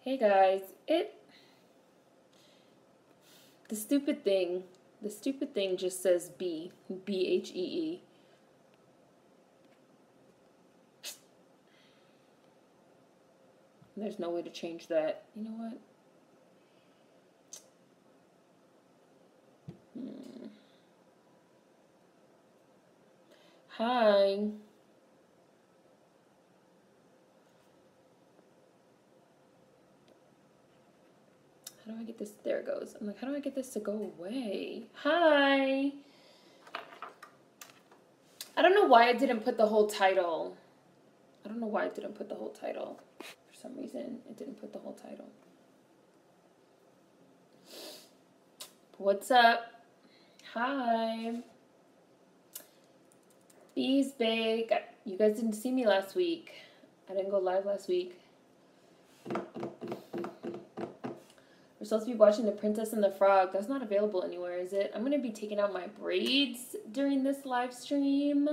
Hey guys, the stupid thing just says B-H-E-E. There's no way to change that. You know what? Hi. How do I get this? There it goes. I'm like, how do I get this to go away? Hi. I don't know why I didn't put the whole title. For some reason, it didn't put the whole title. What's up? Hi. Bees bake. You guys didn't see me last week. I didn't go live last week. We're supposed to be watching The Princess and the Frog. That's not available anywhere, is it? I'm going to be taking out my braids during this live stream.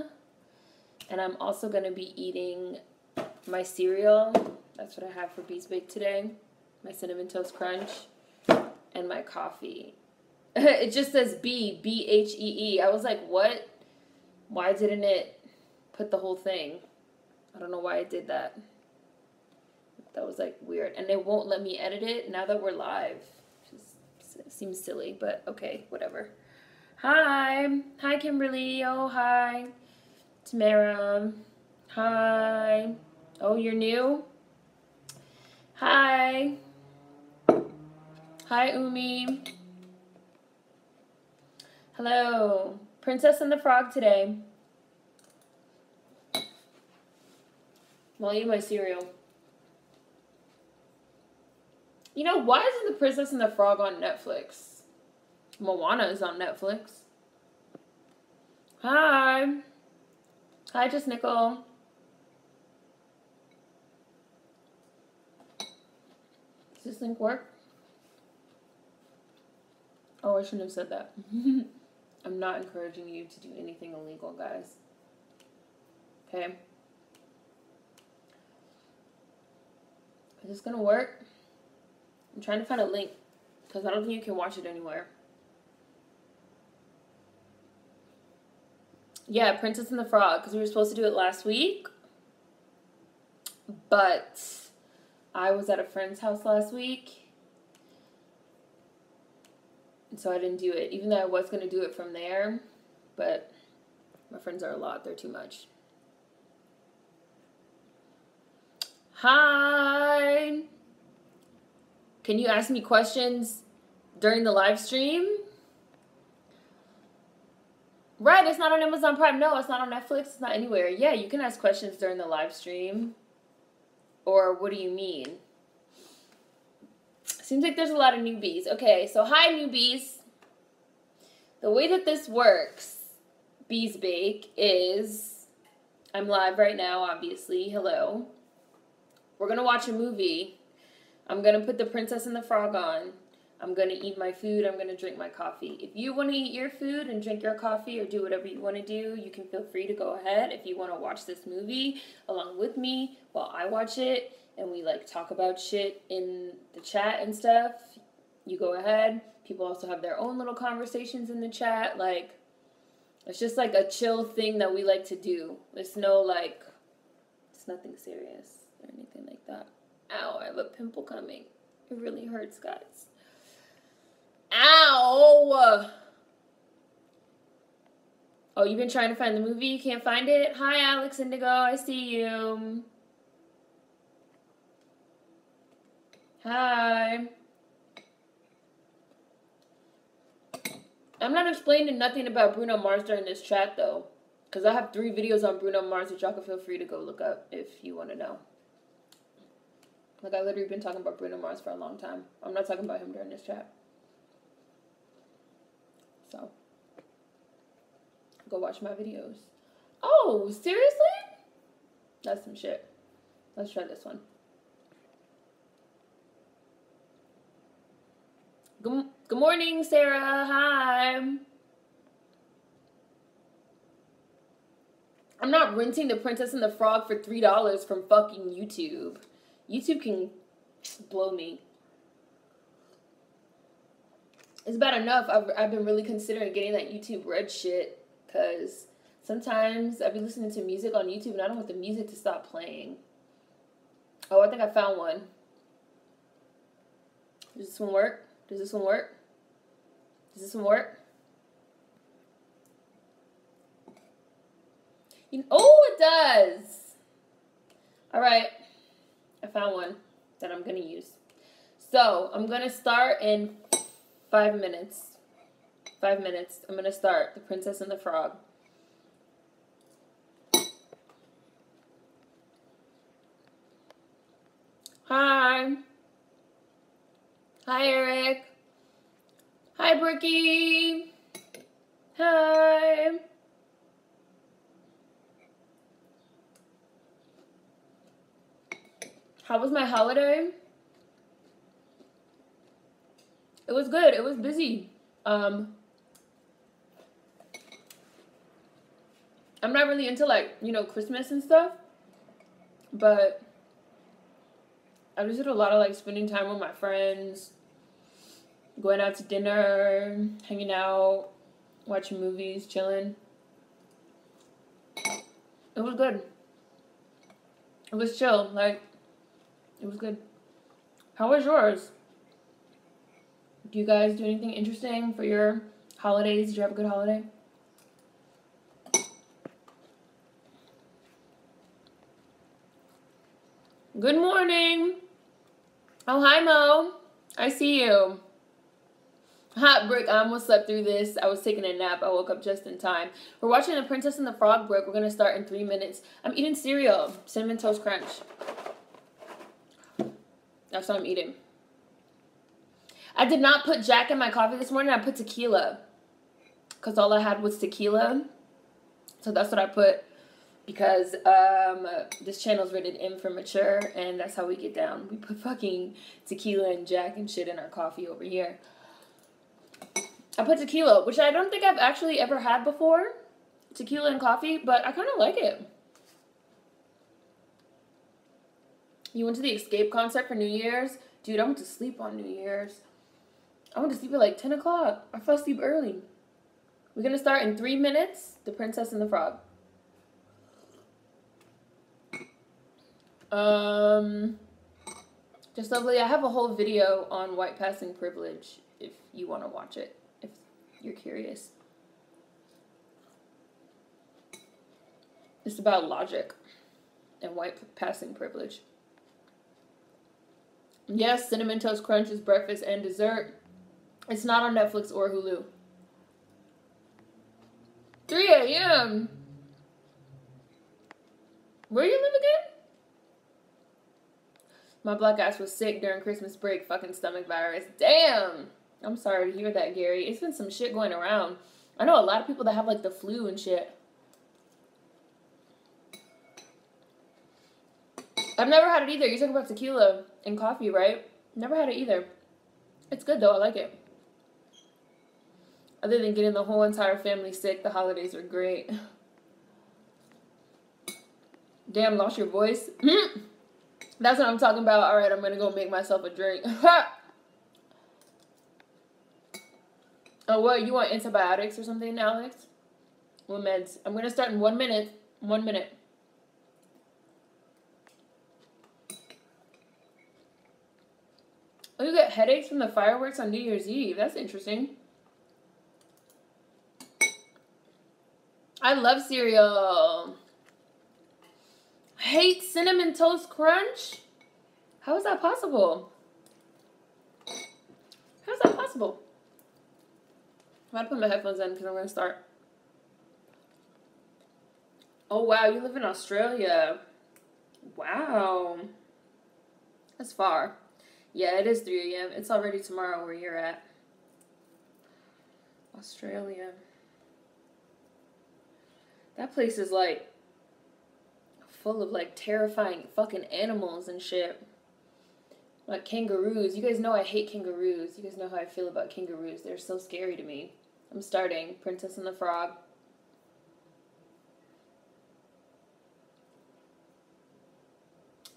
And I'm also going to be eating my cereal. That's what I have for Bees Bake today. My Cinnamon Toast Crunch. And my coffee. It just says B-H-E-E. I was like, what? Why didn't it put the whole thing? I don't know why it did that. That was like weird. And it won't let me edit it now that we're live. Just seems silly, but okay, whatever. Hi. Hi, Kimberly. Oh, hi. Tamara. Hi. Oh, you're new? Hi. Hi, Umi. Hello. Princess and the Frog today. I'll eat my cereal. You know, why isn't The Princess and the Frog on Netflix? Moana is on Netflix. Hi. Hi, Just Nickel. Does this link work? Oh, I shouldn't have said that. I'm not encouraging you to do anything illegal, guys. Okay? Is this gonna work? I'm trying to find a link because I don't think you can watch it anywhere. Yeah, Princess and the Frog, because we were supposed to do it last week, but I was at a friend's house last week, and so I didn't do it, even though I was going to do it from there, but my friends are a lot. They're too much. Hi! Can you ask me questions during the live stream? Right, it's not on Amazon Prime. No, it's not on Netflix. It's not anywhere. Yeah, you can ask questions during the live stream. Or what do you mean? Seems like there's a lot of newbies. Okay, so hi, newbies. The way that this works, Bees Bake, is I'm live right now, obviously. Hello. We're going to watch a movie. I'm going to put The Princess and the Frog on. I'm going to eat my food. I'm going to drink my coffee. If you want to eat your food and drink your coffee or do whatever you want to do, you can feel free to go ahead. If you want to watch this movie along with me while I watch it and we like talk about shit in the chat and stuff, you go ahead. People also have their own little conversations in the chat. Like, it's just like a chill thing that we like to do. It's no like, it's nothing serious or anything like that. Ow, I have a pimple coming. It really hurts, guys. Ow! Oh, you've been trying to find the movie? You can't find it? Hi, Alex Indigo. I see you. Hi. I'm not explaining nothing about Bruno Mars during this chat, though. Because I have 3 videos on Bruno Mars that y'all can feel free to go look up if you want to know. Like, I literally been talking about Bruno Mars for a long time. I'm not talking about him during this chat. So, go watch my videos. Oh, seriously? That's some shit. Let's try this one. Good morning, Sarah. Hi. I'm not renting The Princess and the Frog for $3 from fucking YouTube. YouTube can blow me. It's bad enough. I've been really considering getting that YouTube Red shit, because sometimes I've been listening to music on YouTube and I don't want the music to stop playing. Oh, I think I found one. Does this one work? Does this one work? Does this one work? Oh, it does. All right. I found one that I'm going to use. So, I'm going to start in 5 minutes. 5 minutes. I'm going to start The Princess and the Frog. Hi. Hi, Eric. Hi, Bricky. Hi. How was my holiday? It was good. It was busy. I'm not really into, like, you know, Christmas and stuff, but I just did a lot of, like, spending time with my friends, going out to dinner, hanging out, watching movies, chilling. It was good. It was chill. Like, it was good. How was yours? Do you guys do anything interesting for your holidays? Did you have a good holiday? Good morning. Oh, hi, Mo. I see you. Hot Brick, I almost slept through this. I was taking a nap. I woke up just in time. We're watching The Princess and the Frog, Brick. We're going to start in 3 minutes. I'm eating cereal. Cinnamon Toast Crunch. That's what I'm eating. I did not put Jack in my coffee this morning. I put tequila, because all I had was tequila. So that's what I put, because this channel's rated M for mature, and that's how we get down. We put fucking tequila and Jack and shit in our coffee over here. I put tequila, which I don't think I've actually ever had before. Tequila and coffee, but I kind of like it. You went to the Escape concert for New Year's? Dude, I went to sleep on New Year's. I went to sleep at like 10 o'clock. I fell asleep early. We're going to start in 3 minutes. The Princess and the Frog. Just lovely. I have a whole video on white passing privilege if you want to watch it, if you're curious. It's about logic and white passing privilege. Yes, Cinnamon Toast Crunch is breakfast and dessert. It's not on Netflix or Hulu. 3 a.m. Where you live again? My black ass was sick during Christmas break. Fucking stomach virus. Damn. I'm sorry to hear that, Gary. It's been some shit going around. I know a lot of people that have, like, the flu and shit. I've never had it either. You're talking about tequila and coffee, right? Never had it either. It's good, though. I like it. Other than getting the whole entire family sick, the holidays are great. Damn, lost your voice? That's what I'm talking about. All right, I'm going to go make myself a drink. Oh, what? You want antibiotics or something, Alex? What meds? I'm going to start in 1 minute. 1 minute. Oh, you get headaches from the fireworks on New Year's Eve. That's interesting. I love cereal. Hate Cinnamon Toast Crunch? How is that possible? How is that possible? I'm about to put my headphones in because I'm going to start. Oh, wow. You live in Australia. Wow. That's far. Yeah, it is 3 a.m. It's already tomorrow where you're at. Australia. That place is, like, full of, like, terrifying fucking animals and shit. Like kangaroos. You guys know I hate kangaroos. You guys know how I feel about kangaroos. They're so scary to me. I'm starting. Princess and the Frog.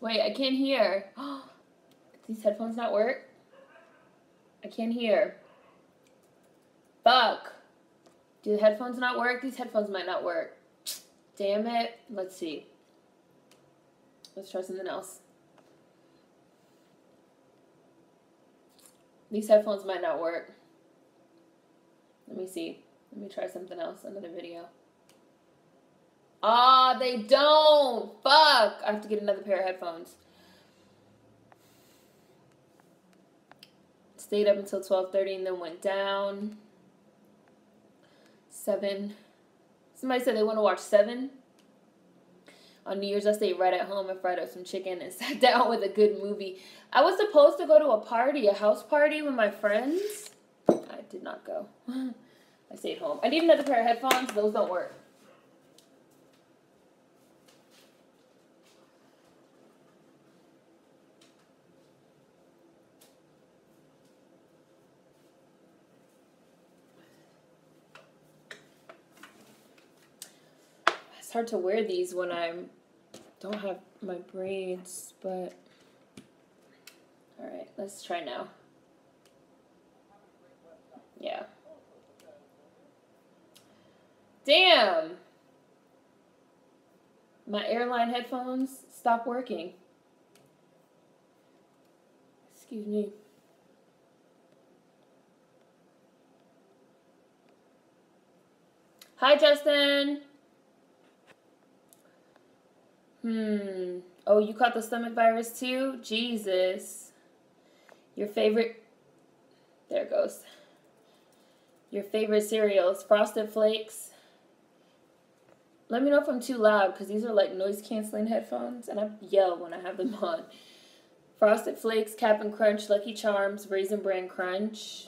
Wait, I can't hear. These headphones not work? I can't hear. Fuck. Do the headphones not work? These headphones might not work. Damn it. Let's see. Let's try something else. These headphones might not work. Let me see. Let me try something else. Another video. Ah, they don't. Fuck. I have to get another pair of headphones. Stayed up until 12:30 and then went down. 7. Somebody said they want to watch 7. On New Year's, I stayed right at home and fried up some chicken and sat down with a good movie. I was supposed to go to a party, a house party with my friends. I did not go. I stayed home. I need another pair of headphones. Those don't work. It's hard to wear these when I don't have my braids, but all right, let's try now. Yeah. Damn. My airline headphones stopped working. Excuse me. Hi, Justin. Oh, you caught the stomach virus too? Jesus. Your favorite... There it goes. Your favorite cereals. Frosted Flakes. Let me know if I'm too loud, because these are like noise-canceling headphones, and I yell when I have them on. Frosted Flakes, Cap'n Crunch, Lucky Charms, Raisin Bran Crunch.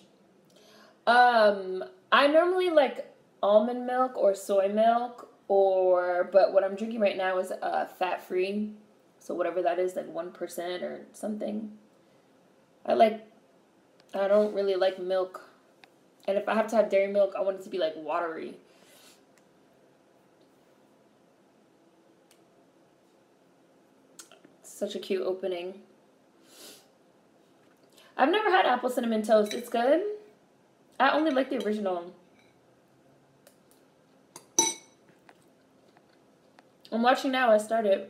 I normally like almond milk or soy milk, but what I'm drinking right now is fat-free. So whatever that is, like 1% or something. I don't really like milk. And if I have to have dairy milk, I want it to be like watery. Such a cute opening. I've never had apple cinnamon toast. It's good. I only like the original. I'm watching now. I started.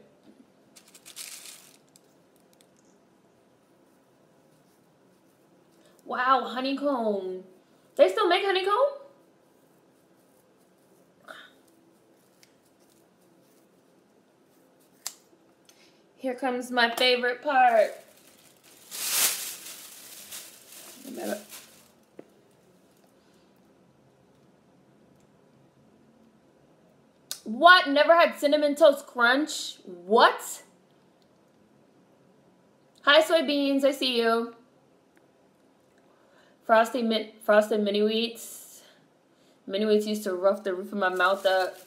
Wow, honeycomb. They still make honeycomb? Here comes my favorite part. What? Never had Cinnamon Toast Crunch? What? Hi, soybeans. I see you. Frosted mini wheats. Mini wheats used to rough the roof of my mouth up.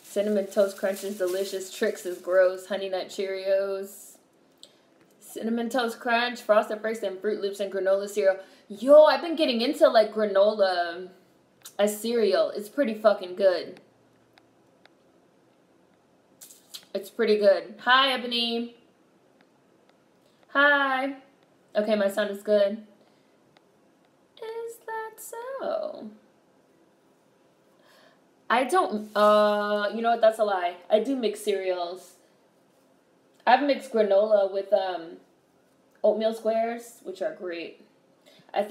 Cinnamon Toast Crunch is delicious. Trix is gross. Honey Nut Cheerios. Cinnamon Toast Crunch, Frosted Flakes, and Fruit Loops and granola cereal. Yo, I've been getting into like granola as cereal. It's pretty fucking good. It's pretty good. Hi, Ebony. Hi. Okay, my sound is good. Is that so? I don't, you know what, that's a lie. I do mix cereals. I've mixed granola with, oatmeal squares, which are great.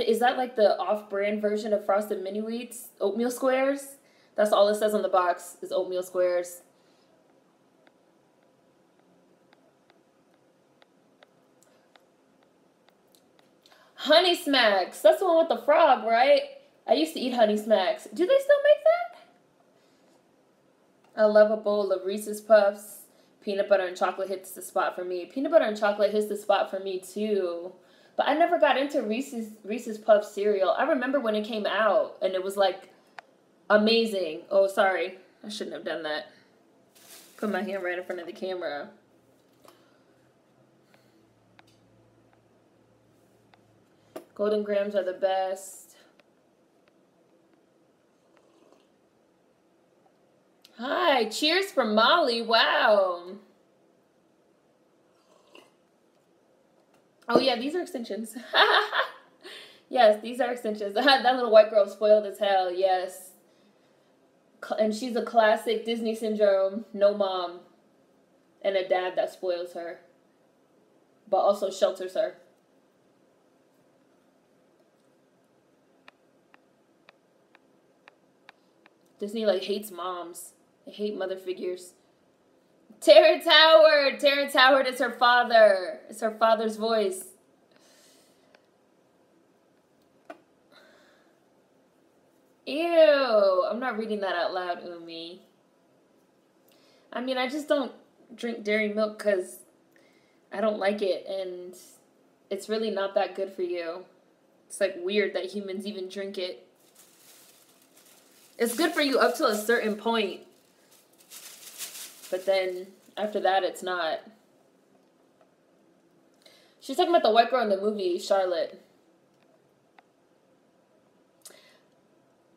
Is that like the off-brand version of Frosted Mini Wheats? Oatmeal squares? That's all it says on the box, is oatmeal squares. Honey Smacks. That's the one with the frog, right? I used to eat Honey Smacks. Do they still make that? I love a bowl of Reese's Puffs. Peanut butter and chocolate hits the spot for me. Peanut butter and chocolate hits the spot for me too. But I never got into Reese's Puffs cereal. I remember when it came out and it was like amazing. Oh, sorry. I shouldn't have done that. Put my hand right in front of the camera. Golden Grams are the best. Hi, cheers from Molly. Wow. Oh yeah, these are extensions. Yes, these are extensions. That little white girl spoiled as hell. Yes, and she's a classic Disney syndrome. No mom and a dad that spoils her, but also shelters her. Disney like hates moms. They hate mother figures. Terrence Howard. Terrence Howard is her father. It's her father's voice. Ew. I'm not reading that out loud, Umi. I mean, I just don't drink dairy milk because I don't like it, and it's really not that good for you. It's like weird that humans even drink it. It's good for you up to a certain point, but then after that, it's not. She's talking about the white girl in the movie, Charlotte.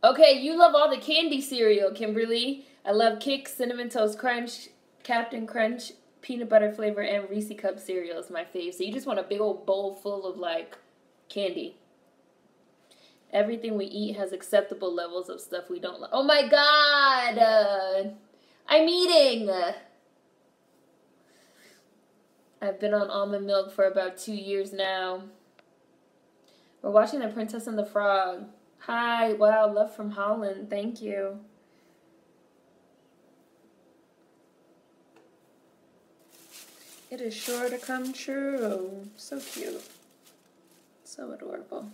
Okay, you love all the candy cereal, Kimberly. I love Kix, Cinnamon Toast Crunch, Captain Crunch, peanut butter flavor, and Reese Cup cereal is my fave. So you just want a big old bowl full of, like, candy. Everything we eat has acceptable levels of stuff we don't like. Oh my god! I'm eating! I've been on almond milk for about 2 years now. We're watching The Princess and the Frog. Hi, wow, love from Holland. Thank you. It is sure to come true. So cute. So adorable.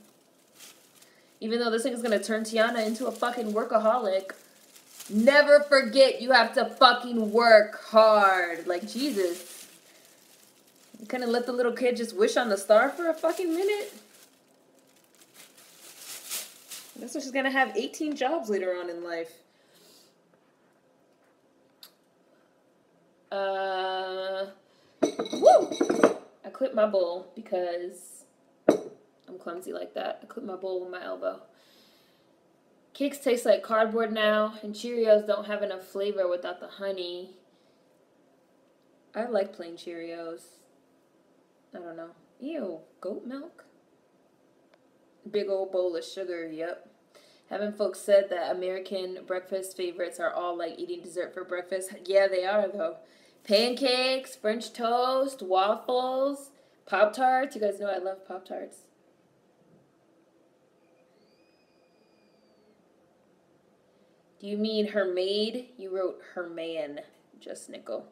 Even though this thing is going to turn Tiana into a fucking workaholic, never forget you have to fucking work hard. Like, Jesus. You couldn't let the little kid just wish on the star for a fucking minute? That's why she's going to have 18 jobs later on in life. Woo! I clipped my bowl because I'm clumsy like that. I clipped my bowl with my elbow. Kix taste like cardboard now, and Cheerios don't have enough flavor without the honey. I like plain Cheerios. I don't know. Ew, goat milk? Big old bowl of sugar, yep. Haven't folks said that American breakfast favorites are all like eating dessert for breakfast? Yeah, they are, though. Pancakes, French toast, waffles, Pop-Tarts. You guys know I love Pop-Tarts. Do you mean her maid? You wrote her man, just nickel.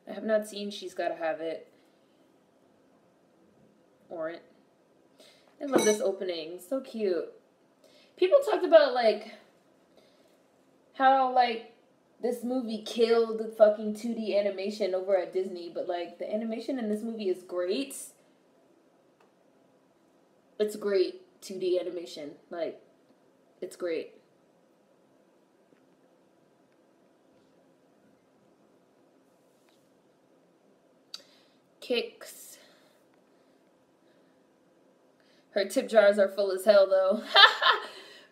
I have not seen She's Gotta Have It. Orange. I love this opening. So cute. People talked about, like, how, like, this movie killed fucking 2D animation over at Disney, but, like, the animation in this movie is great. It's great 2D animation. Like, it's great. Kix. Her tip jars are full as hell, though.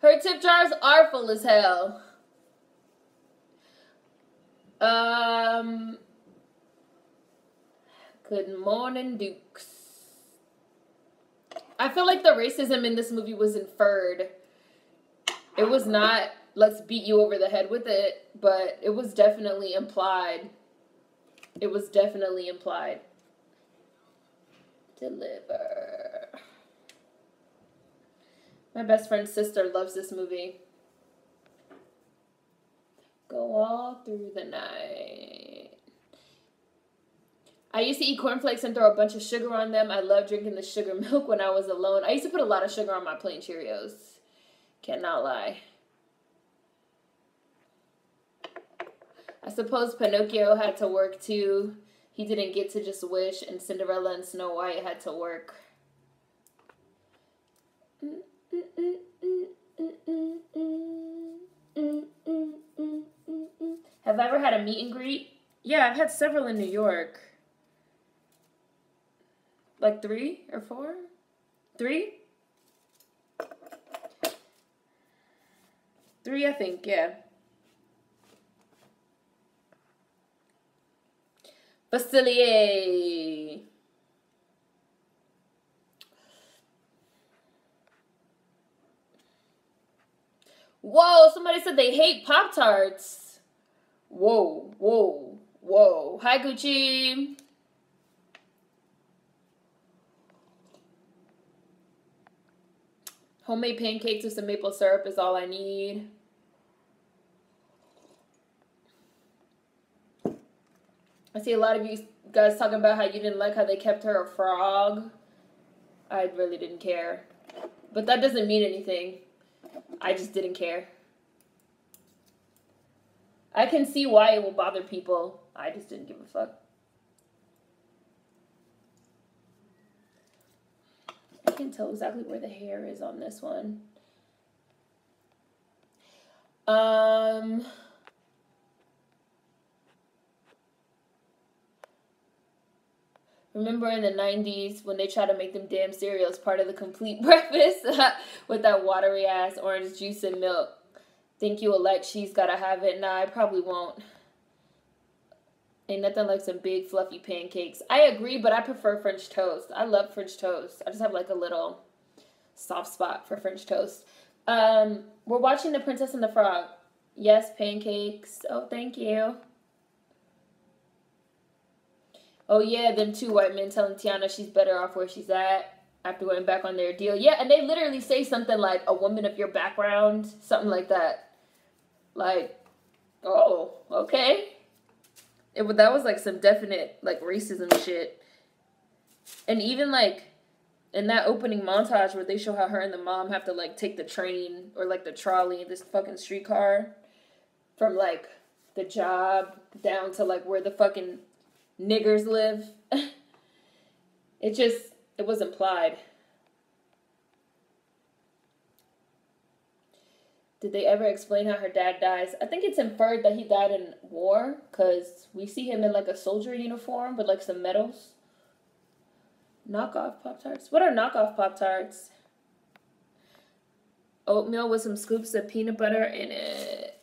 Her tip jars are full as hell. Good morning, Dukes. I feel like the racism in this movie was inferred. It was not, let's beat you over the head with it, but it was definitely implied. It was definitely implied. Deliver. My best friend's sister loves this movie. Go all through the night. I used to eat cornflakes and throw a bunch of sugar on them. I loved drinking the sugar milk when I was alone. I used to put a lot of sugar on my plain Cheerios. Cannot lie. I suppose Pinocchio had to work too. He didn't get to just wish, and Cinderella and Snow White had to work. Have I ever had a meet and greet? Yeah, I've had several in New York. Like 3 or 4? 3? 3, I think, yeah. Bastilier. Whoa, somebody said they hate Pop-Tarts. Whoa, whoa, whoa. Hi, Gucci. Homemade pancakes with some maple syrup is all I need. I see a lot of you guys talking about how you didn't like how they kept her a frog. I really didn't care. But that doesn't mean anything. I just didn't care. I can see why it will bother people. I just didn't give a fuck. I can tell exactly where the hair is on this one. Remember in the 90s when they tried to make them damn cereals part of the complete breakfast with that watery ass orange juice and milk? Think you will like she's gotta have it? Nah, I probably won't. Ain't nothing like some big fluffy pancakes. I agree, but I prefer French toast. I love French toast. I just have like a little soft spot for French toast. We're watching The Princess and the Frog. Yes, pancakes. Oh, thank you. Oh, yeah, them two white men telling Tiana she's better off where she's at after going back on their deal. Yeah, and they literally say something like, a woman of your background, something like that. Like, oh, okay. That was, like, some definite, like, racism shit. And even, like, in that opening montage where they show how her and the mom have to, like, take the train or, like, the trolley, this fucking streetcar from, like, the job down to, like, where the fucking niggers live. It was implied. Did they ever explain how her dad dies? I think it's inferred that he died in war, because we see him in like a soldier uniform with like some medals. Knockoff Pop-Tarts. What are knockoff Pop-Tarts? Oatmeal with some scoops of peanut butter in it.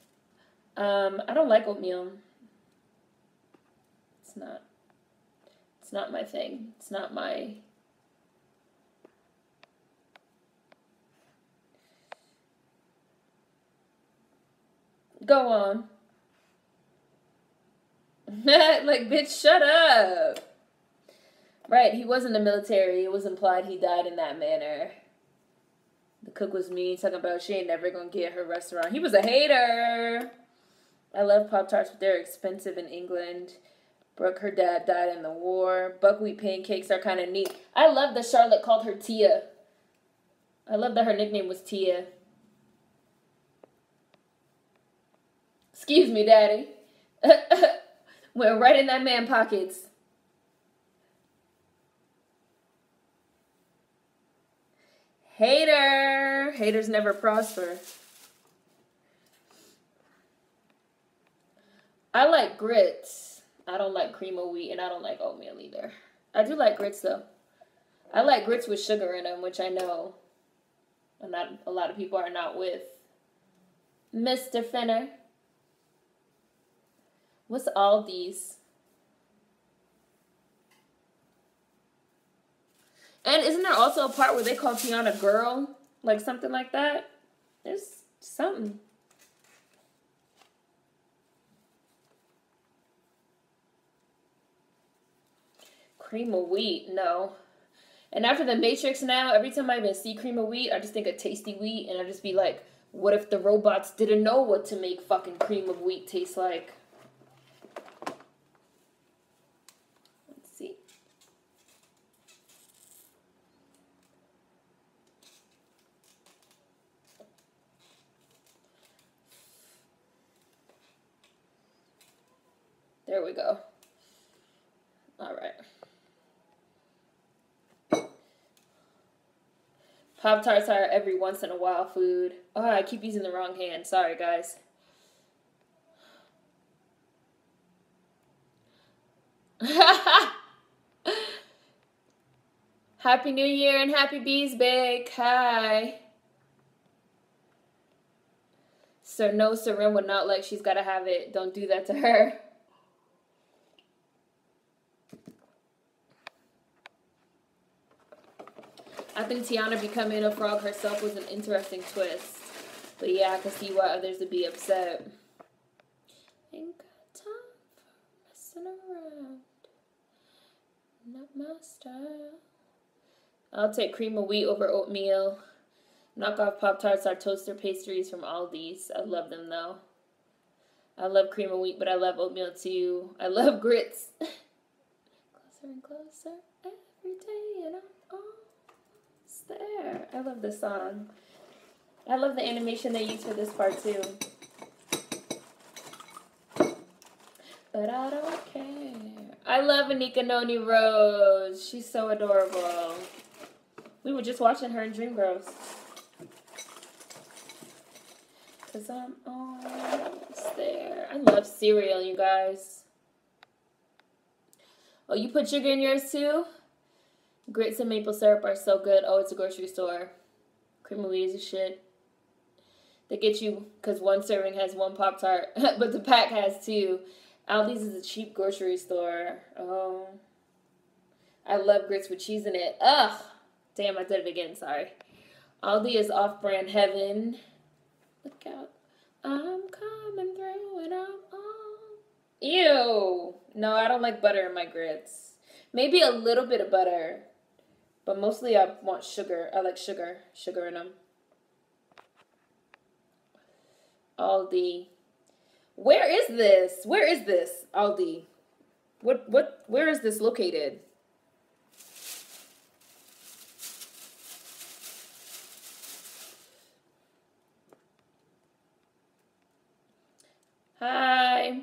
I don't like oatmeal. It's not my thing. It's not my... Go on. Like, bitch, shut up. Right, he was in the military. It was implied he died in that manner. The cook was mean, talking about she ain't never gonna get her restaurant. He was a hater. I love Pop-Tarts, but they're expensive in England. Brooke, her dad died in the war. Buckwheat pancakes are kind of neat. I love that Charlotte called her Tia. I love that her nickname was Tia. Excuse me, Daddy. Went right in that man pockets. Hater. Haters never prosper. I like grits. I don't like cream of wheat, and I don't like oatmeal either. I do like grits, though. I like grits with sugar in them, which I know a lot of people are not with. Mr. Finner. What's all these? And isn't there also a part where they call Tiana girl? Like something like that? There's something. Cream of wheat, no. And after the Matrix now, every time I even see cream of wheat, I just think of tasty wheat. And I just be like, what if the robots didn't know what to make fucking cream of wheat taste like? Let's see. There we go. All right. Pop-Tarts are every once in a while food. Oh, I keep using the wrong hand. Sorry, guys. Happy New Year and Happy Bees Bake. Hi. So no, Seren would not like she's got to have it. Don't do that to her. I think Tiana becoming a frog herself was an interesting twist. But yeah, I can see why others would be upset. Ain't got time for messing around. Not my style. I'll take cream of wheat over oatmeal. Knockoff Pop-Tarts are toaster pastries from Aldi's. I love them though. I love cream of wheat, but I love oatmeal too. I love grits. Closer and closer every day, and I'm almost there. I love this song. I love the animation they use for this part too. But I don't care. I love Anika Noni Rose. She's so adorable. We were just watching her in Dreamgirls. Because I'm almost there. I love cereal, you guys. Oh, you put sugar in yours too? Grits and maple syrup are so good. Oh, it's a grocery store. Cream of wheat is a shit. They get you, because one serving has one Pop-Tart, but the pack has two. Aldi's is a cheap grocery store. Oh. I love grits with cheese in it. Ugh. Damn, I did it again. Sorry. Aldi is off-brand heaven. Look out. I'm coming through and I'm on. Ew. No, I don't like butter in my grits. Maybe a little bit of butter. But mostly I want sugar. I like sugar. Sugar in them. Aldi. Where is this? Where is this, Aldi? Where is this located? Hi.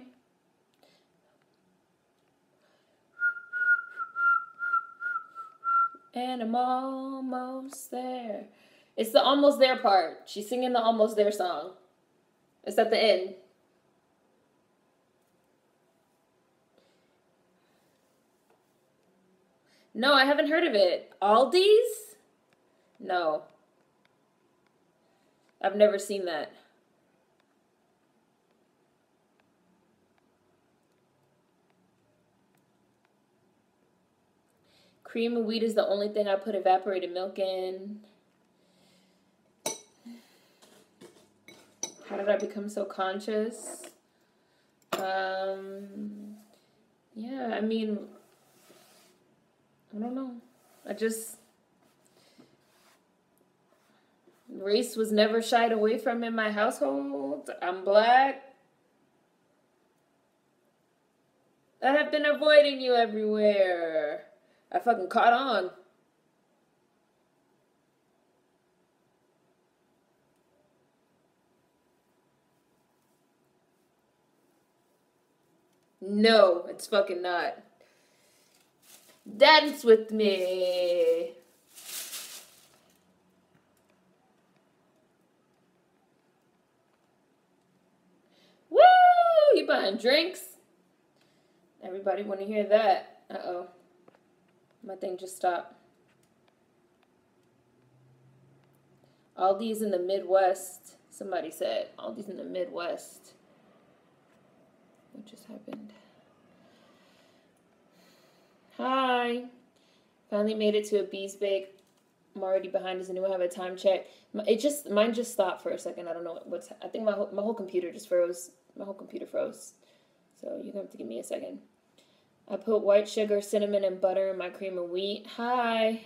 And I'm almost there. It's the almost there part. She's singing the almost there song. It's at the end. No, I haven't heard of it. Aldi's? No. I've never seen that. Cream of wheat is the only thing I put evaporated milk in. How did I become so conscious? Yeah, I mean, I don't know. Race was never shied away from in my household. I'm black. I have been avoiding you everywhere. I fucking caught on. No, it's fucking not. Dance with me. Woo! You buying drinks? Everybody want to hear that. Uh-oh. My thing just stopped. Aldi's in the Midwest. Somebody said Aldi's in the Midwest. What just happened? Hi. Finally made it to a Bees Bake. I'm already behind. Does anyone have a time check? Mine just stopped for a second. I don't know what's. I think my whole computer just froze. My whole computer froze. So you're gonna have to give me a second. I put white sugar, cinnamon, and butter in my cream of wheat. Hi.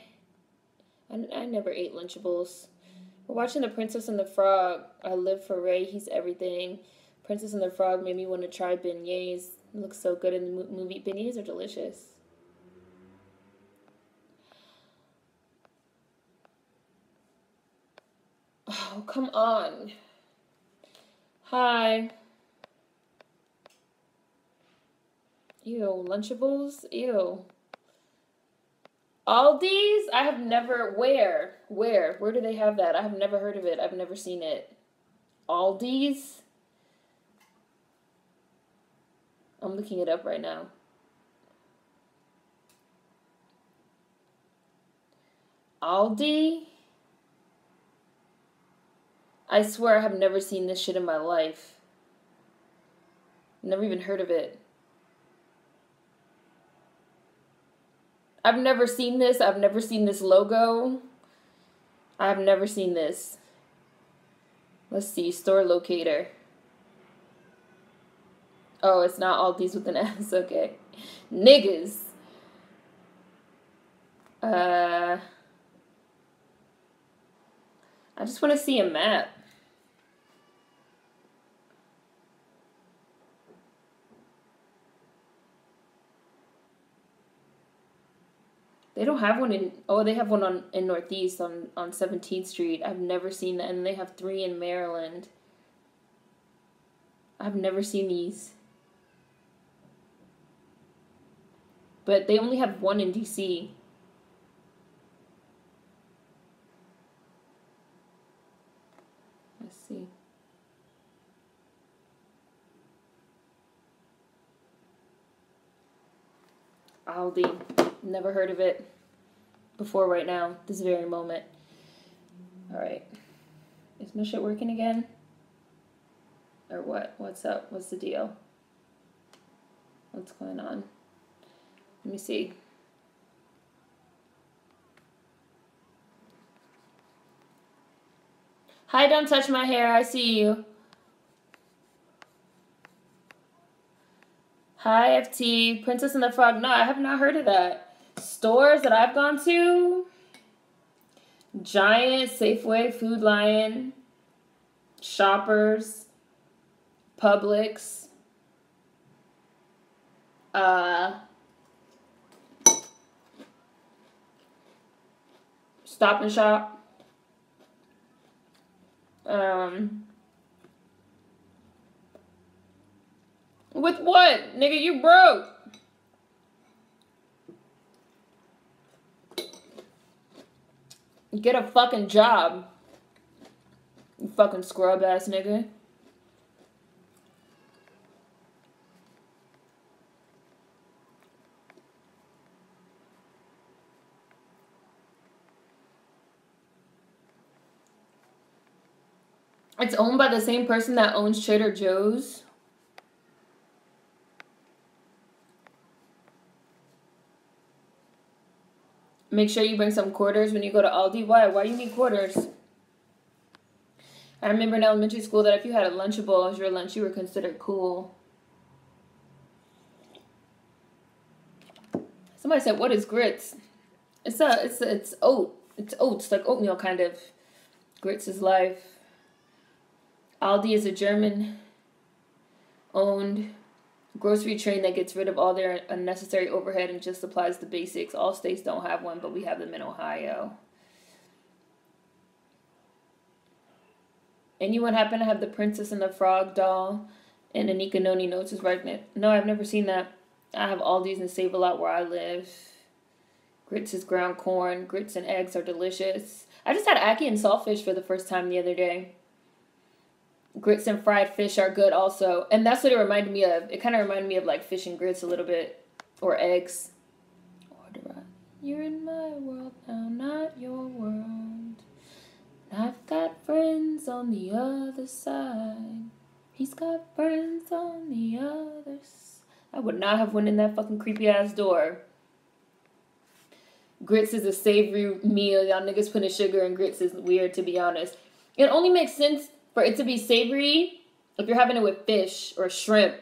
I never ate Lunchables. We're watching The Princess and the Frog. I live for Ray. He's everything. Princess and the Frog made me want to try beignets. It looks so good in the movie. Beignets are delicious. Oh, come on. Hi. Ew, Lunchables? Ew. Aldi's? I have never... Where? Where do they have that? I have never heard of it. I've never seen it. Aldi's? I'm looking it up right now. Aldi? I swear I have never seen this shit in my life. Never even heard of it. I've never seen this. I've never seen this logo. I've never seen this. Let's see. Store locator. Oh, it's not Aldi's with an S. Okay. Niggas. I just want to see a map. They don't have one in... Oh, they have one in Northeast on 17th Street. I've never seen that. And they have 3 in Maryland. I've never seen these. But they only have 1 in DC. Let's see. Aldi. Never heard of it before right now, this very moment. Alright. Is my shit working again? Or what? What's up? What's the deal? What's going on? Let me see. Hi, don't touch my hair. I see you. Hi, FT. Princess and the Frog. No, I have not heard of that. Stores that I've gone to: Giant, Safeway, Food Lion, Shoppers, Publix, Stop and Shop, with what? Nigga, you broke. Get a fucking job. You fucking scrub ass nigga. It's owned by the same person that owns Trader Joe's. Make sure you bring some quarters when you go to Aldi. Why? Why do you need quarters? I remember in elementary school that if you had a Lunchable as your lunch, you were considered cool. Somebody said, "What is grits?" It's oat. It's oats, like oatmeal kind of. Grits is life. Aldi is a German-owned grocery chain that gets rid of all their unnecessary overhead and just supplies the basics. All states don't have one, but we have them in Ohio. Anyone happen to have the Princess and the Frog doll and a Nickelodeon Notes is right? No, I've never seen that. I have Aldi's and Save-A-Lot where I live. Grits is ground corn. Grits and eggs are delicious. I just had ackee and saltfish for the first time the other day. Grits and fried fish are good also. And that's what it reminded me of. It kind of reminded me of like fish and grits a little bit. Or eggs. You're in my world now, not your world. I've got friends on the other side. He's got friends on the other side. I would not have went in that fucking creepy ass door. Grits is a savory meal. Y'all niggas putting sugar in grits is weird, to be honest. It only makes sense for it to be savory if you're having it with fish or shrimp.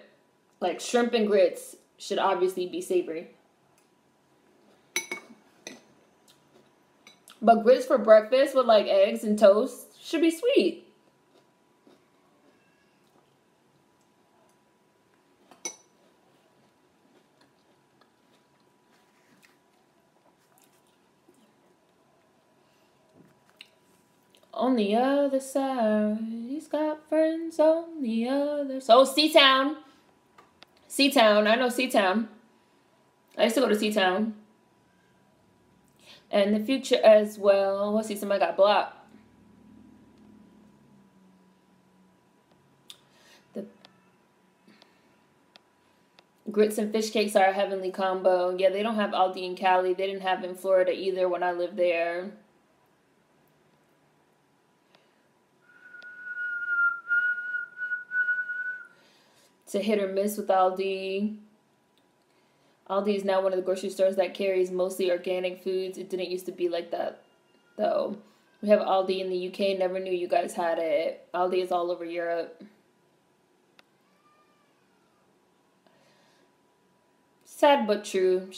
Like shrimp and grits should obviously be savory. But grits for breakfast with like eggs and toast should be sweet. On the other side, he's got friends on the other side. Oh, Seatown. Seatown. I know Seatown. I used to go to Seatown. And the future as well. Let's see, somebody got blocked. The grits and fish cakes are a heavenly combo. Yeah, they don't have Aldi in Cali. They didn't have in Florida either when I lived there. It's a hit or miss with Aldi. Aldi is now one of the grocery stores that carries mostly organic foods. It didn't used to be like that, though. We have Aldi in the UK. Never knew you guys had it. Aldi is all over Europe. Sad but true.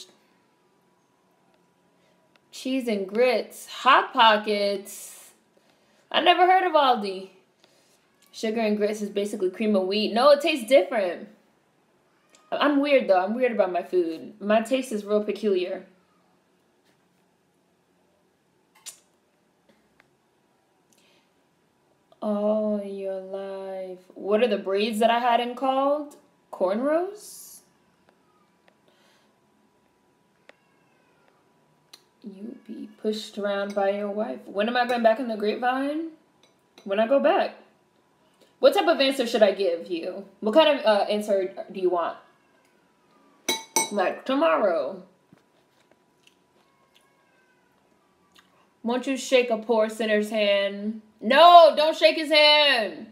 Cheese and grits. Hot Pockets. I never heard of Aldi. Sugar and grits is basically cream of wheat. No, it tastes different. I'm weird though. I'm weird about my food. My taste is real peculiar. All your life. What are the braids that I hadn't called? Cornrows? You be pushed around by your wife. When am I going back in the grapevine? When I go back. What type of answer should I give you? What kind of answer do you want? Like tomorrow. Won't you shake a poor sinner's hand? No, don't shake his hand.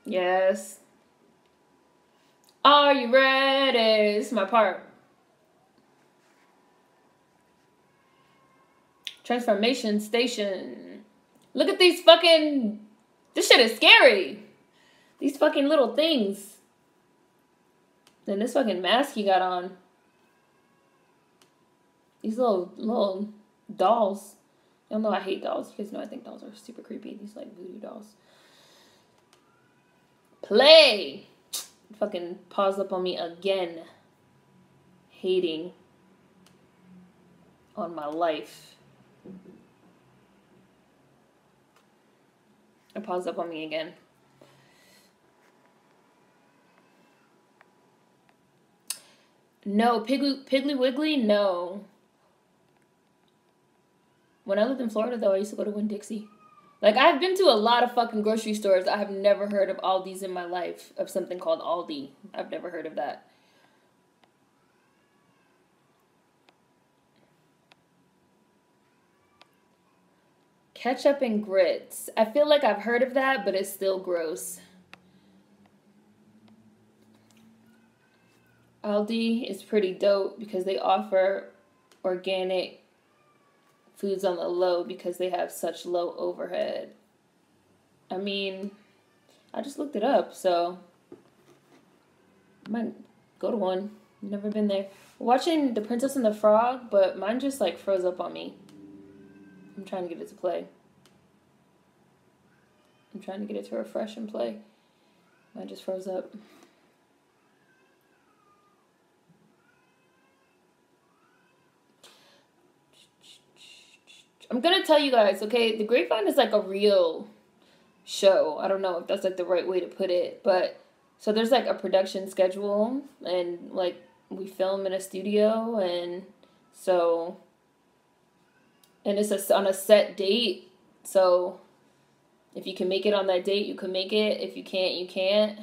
Yes. Are you ready? This is my part. Transformation station. Look at these fucking... This shit is scary. These fucking little things. And this fucking mask he got on. These little dolls. Y'all know I hate dolls. You guys know I think dolls are super creepy. These like voodoo dolls. Play. Fucking paused up on me again. Hating on my life. It paused up on me again. No, Piggly Wiggly, no. When I lived in Florida, though, I used to go to Winn-Dixie. Like, I've been to a lot of fucking grocery stores. I have never heard of Aldi's in my life, of something called Aldi. I've never heard of that. Ketchup and grits. I feel like I've heard of that, but it's still gross. Aldi is pretty dope because they offer organic foods on the low because they have such low overhead. I mean, I just looked it up, so I might go to one. Never been there. Watching The Princess and the Frog, but mine just like froze up on me. I'm trying to get it to play. I'm trying to get it to refresh and play. Mine just froze up. I'm gonna tell you guys, okay, The Grapevine is like a real show. I don't know if that's like the right way to put it, but so there's like a production schedule and like we film in a studio and so and it's on a set date. So if you can make it on that date, you can make it. If you can't, you can't.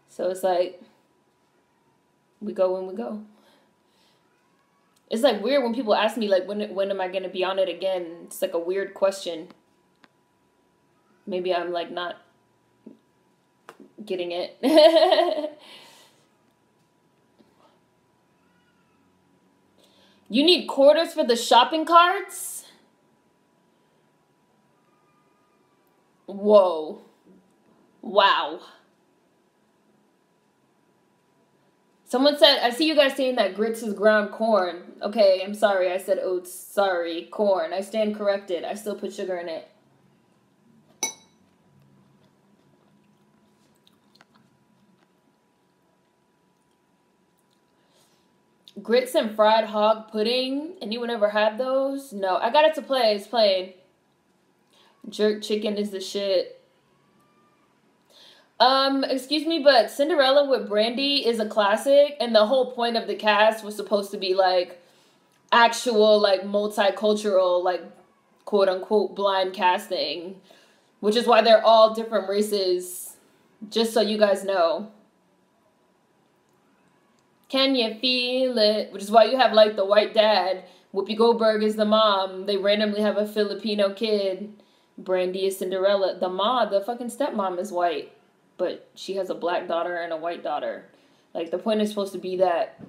So it's like we go when we go. It's like weird when people ask me like when am I gonna be on it again? It's like a weird question. Maybe I'm like not getting it. You need quarters for the shopping carts? Whoa. Wow. Someone said, I see you guys saying that grits is ground corn. Okay, I'm sorry. I said oats. Sorry. Corn. I stand corrected. I still put sugar in it. Grits and fried hog pudding. Anyone ever had those? No. I got it to play. It's playing. Jerk chicken is the shit. Excuse me, but Cinderella with Brandy is a classic, and the whole point of the cast was supposed to be, like, actual, like, multicultural, like, quote-unquote blind casting, which is why they're all different races, just so you guys know. Can you feel it? Which is why you have, like, the white dad. Whoopi Goldberg is the mom. They randomly have a Filipino kid. Brandy is Cinderella. The fucking stepmom is white. But she has a black daughter and a white daughter. Like, the point is supposed to be that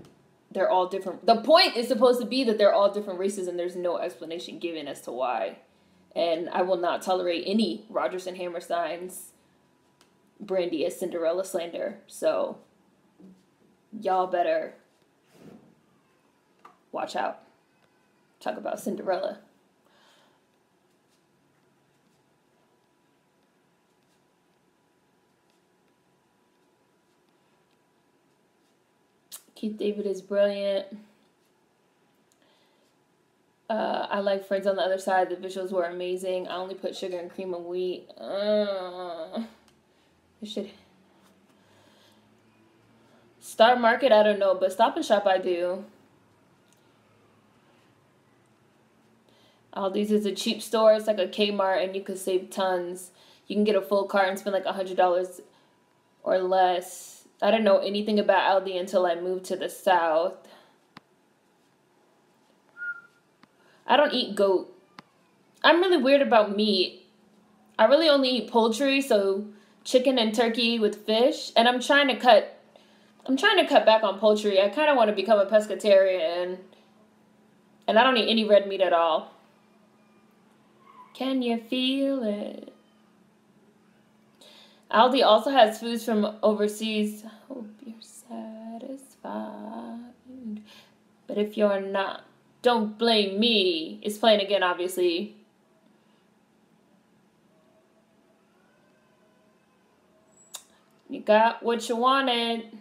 they're all different. The point is supposed to be that they're all different races and there's no explanation given as to why. And I will not tolerate any Rodgers and Hammerstein's Brandy as Cinderella slander. So, y'all better watch out. Talk about Cinderella. Keith David is brilliant. I like Friends on the Other Side. The visuals were amazing. I only put sugar and cream and wheat. Should Star Market, I don't know, but Stop and Shop I do. Aldi's is a cheap store. It's like a Kmart, and you could save tons. You can get a full cart and spend like $100 or less. I didn't know anything about Aldi until I moved to the South. I don't eat goat. I'm really weird about meat. I really only eat poultry, so chicken and turkey with fish. And I'm trying to cut back on poultry. I kind of want to become a pescatarian. And I don't eat any red meat at all. Can you feel it? Aldi also has foods from overseas. Hope you're satisfied. But if you're not, don't blame me. It's playing again, obviously. You got what you wanted,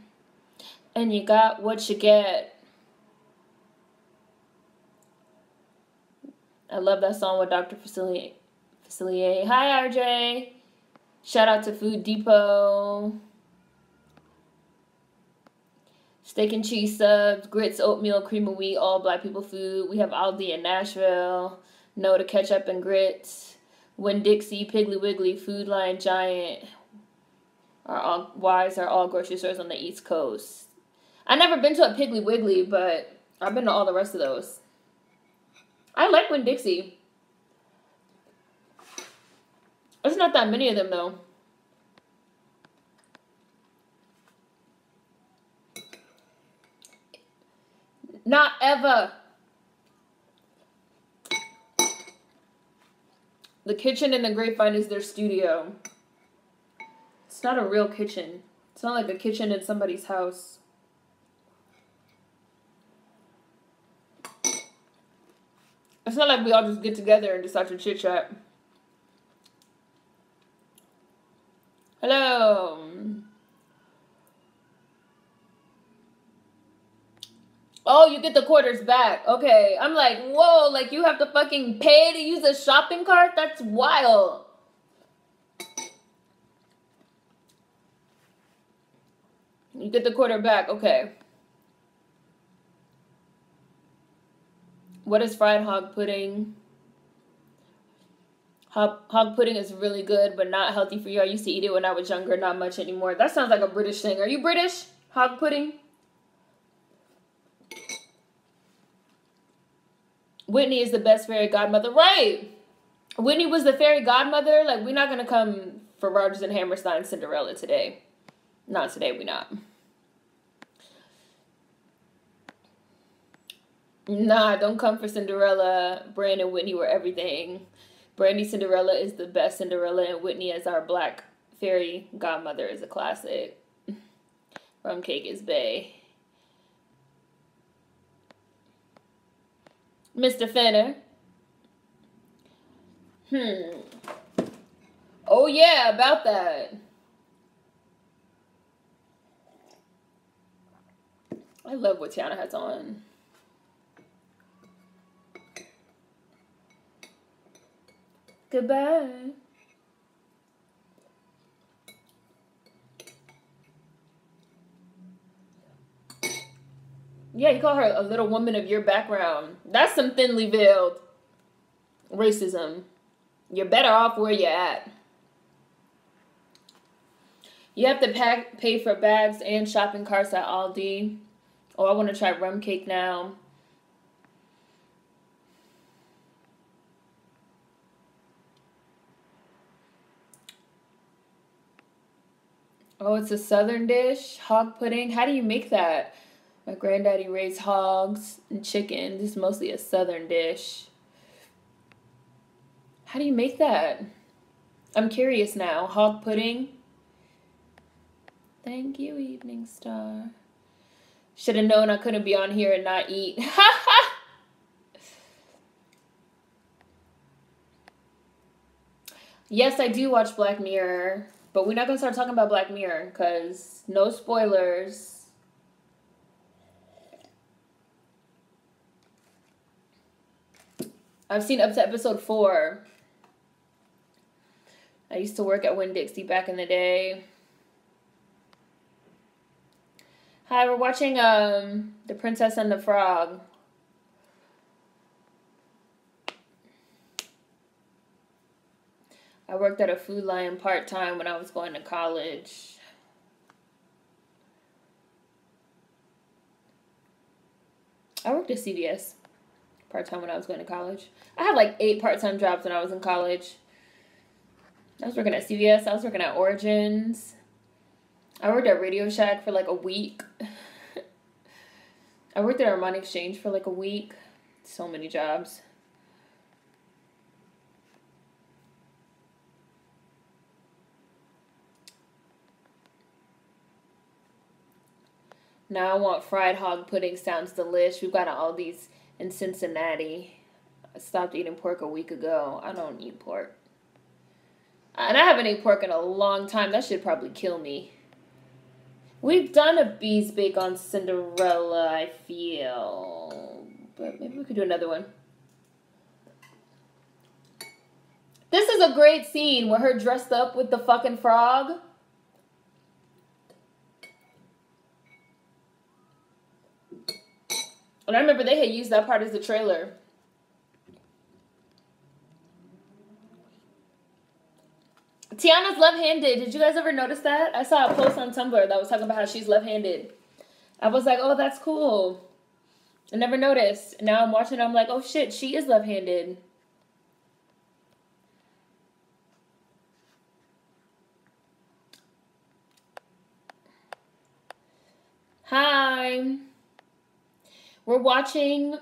and you got what you get. I love that song with Dr. Facilier. Hi, RJ. Shout out to Food Depot. Steak and cheese subs, grits, oatmeal, cream of wheat, all black people food. We have Aldi in Nashville. No to Ketchup and Grits. Winn-Dixie, Piggly Wiggly, Food Lion, Giant. Are all grocery stores on the East Coast. I've never been to a Piggly Wiggly, but I've been to all the rest of those. I like Winn-Dixie. There's not that many of them, though. Not ever. The kitchen in the Grapevine is their studio. It's not a real kitchen. It's not like a kitchen in somebody's house. It's not like we all just get together and just start to chit chat. Hello. Oh, you get the quarters back. Okay. I'm like, whoa, like you have to fucking pay to use a shopping cart? That's wild. You get the quarter back. Okay. What is fried hog pudding? Hog pudding is really good, but not healthy for you. I used to eat it when I was younger, not much anymore. That sounds like a British thing. Are you British? Hog pudding? Whitney is the best fairy godmother. Right. Whitney was the fairy godmother. Like, we're not going to come for Rodgers and Hammerstein Cinderella today. Not today, we not. Nah, don't come for Cinderella. Brand and Whitney were everything. Brandy Cinderella is the best Cinderella, and Whitney as our black fairy godmother is a classic. Rum cake is bae. Mr. Fenner. Oh yeah, about that. I love what Tiana has on. Goodbye. Yeah, you call her a little woman of your background. That's some thinly veiled racism. You're better off where you're at. You have to pay for bags and shopping carts at Aldi. Oh, I want to try rum cake now. Oh, it's a southern dish. Hog pudding. How do you make that? My granddaddy raised hogs and chicken. This is mostly a southern dish. How do you make that? I'm curious now. Hog pudding. Thank you, Evening Star. Should have known I couldn't be on here and not eat. Yes, I do watch Black Mirror. But we're not going to start talking about Black Mirror because no spoilers. I've seen up to episode 4. I used to work at Winn-Dixie back in the day. Hi, we're watching The Princess and the Frog. I worked at a Food Lion part-time when I was going to college. I worked at CVS part-time when I was going to college. I had like 8 part-time jobs when I was in college. I was working at CVS. I was working at Origins. I worked at Radio Shack for like a week. I worked at Armani Exchange for like a week. So many jobs. Now I want fried hog pudding. Sounds delish. We've got all these in Cincinnati. I stopped eating pork a week ago. I don't eat pork. And I haven't eaten pork in a long time. That should probably kill me. We've done a bees bake on Cinderella, I feel. But maybe we could do another one. This is a great scene where her dressed up with the fucking frog. And I remember they had used that part as the trailer. Tiana's left-handed. Did you guys ever notice that? I saw a post on Tumblr that was talking about how she's left-handed. I was like, oh, that's cool. I never noticed. Now I'm watching it, I'm like, oh shit, she is left-handed. Hi. We're watching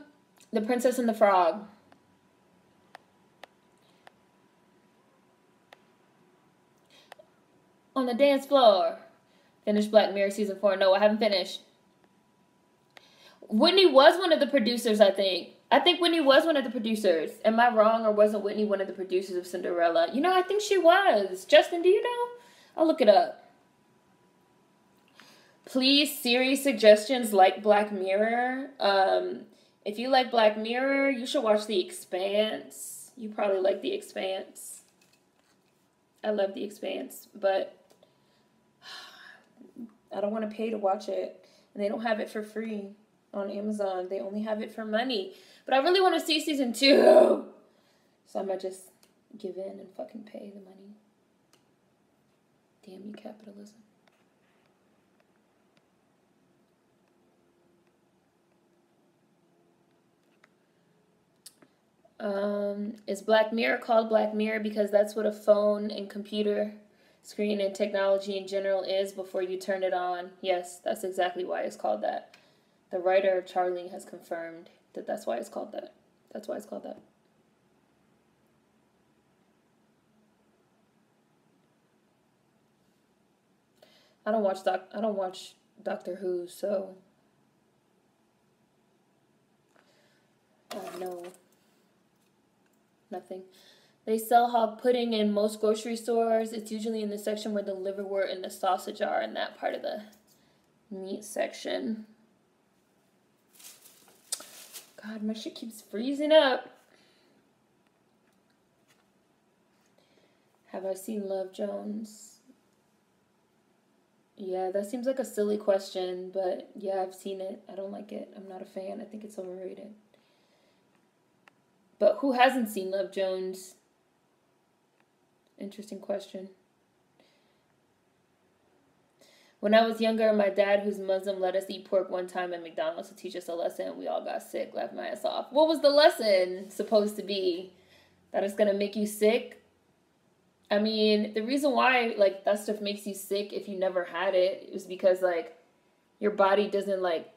The Princess and the Frog. On the dance floor. Finished Black Mirror season 4. No, I haven't finished. Whitney was one of the producers, I think. I think Whitney was one of the producers. Am I wrong, or wasn't Whitney one of the producers of Cinderella? You know, I think she was. Justin, do you know? I'll look it up. Please, series suggestions like Black Mirror. If you like Black Mirror, you should watch The Expanse. You probably like The Expanse. I love The Expanse, but I don't want to pay to watch it. And they don't have it for free on Amazon. They only have it for money. But I really want to see season 2. So I might just give in and fucking pay the money. Damn you, capitalism. Is Black Mirror called Black Mirror because that's what a phone and computer screen and technology in general is before you turn it on? Yes, that's exactly why it's called that. The writer, Charlie, has confirmed that that's why it's called that. That's why it's called that. I don't watch Doctor Who, so no. Nothing. They sell hog pudding in most grocery stores. It's usually in the section where the liverwort and the sausage are, in that part of the meat section. God, my shit keeps freezing up. Have I seen Love Jones? Yeah, that seems like a silly question, but yeah, I've seen it. I don't like it. I'm not a fan. I think it's overrated. But who hasn't seen Love Jones? Interesting question. When I was younger, my dad, who's Muslim, let us eat pork one time at McDonald's to teach us a lesson. We all got sick, laughed my ass off. What was the lesson supposed to be? That it's going to make you sick? I mean, the reason why, like, that stuff makes you sick if you never had it is because, like, your body doesn't, like,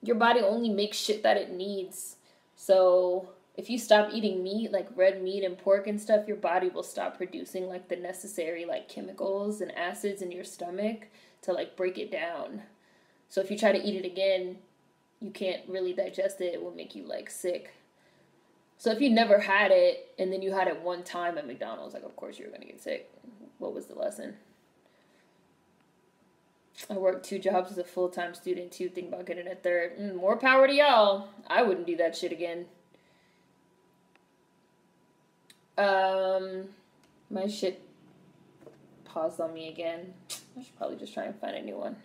your body only makes shit that it needs. So if you stop eating meat, like red meat and pork and stuff, your body will stop producing like the necessary like chemicals and acids in your stomach to like break it down. So if you try to eat it again, you can't really digest it. It will make you like sick. So if you never had it and then you had it one time at McDonald's, like of course you're gonna get sick. What was the lesson? I worked 2 jobs as a full-time student too. Think about getting a third. More power to y'all. I wouldn't do that shit again. My shit paused on me again. I should probably just try and find a new one.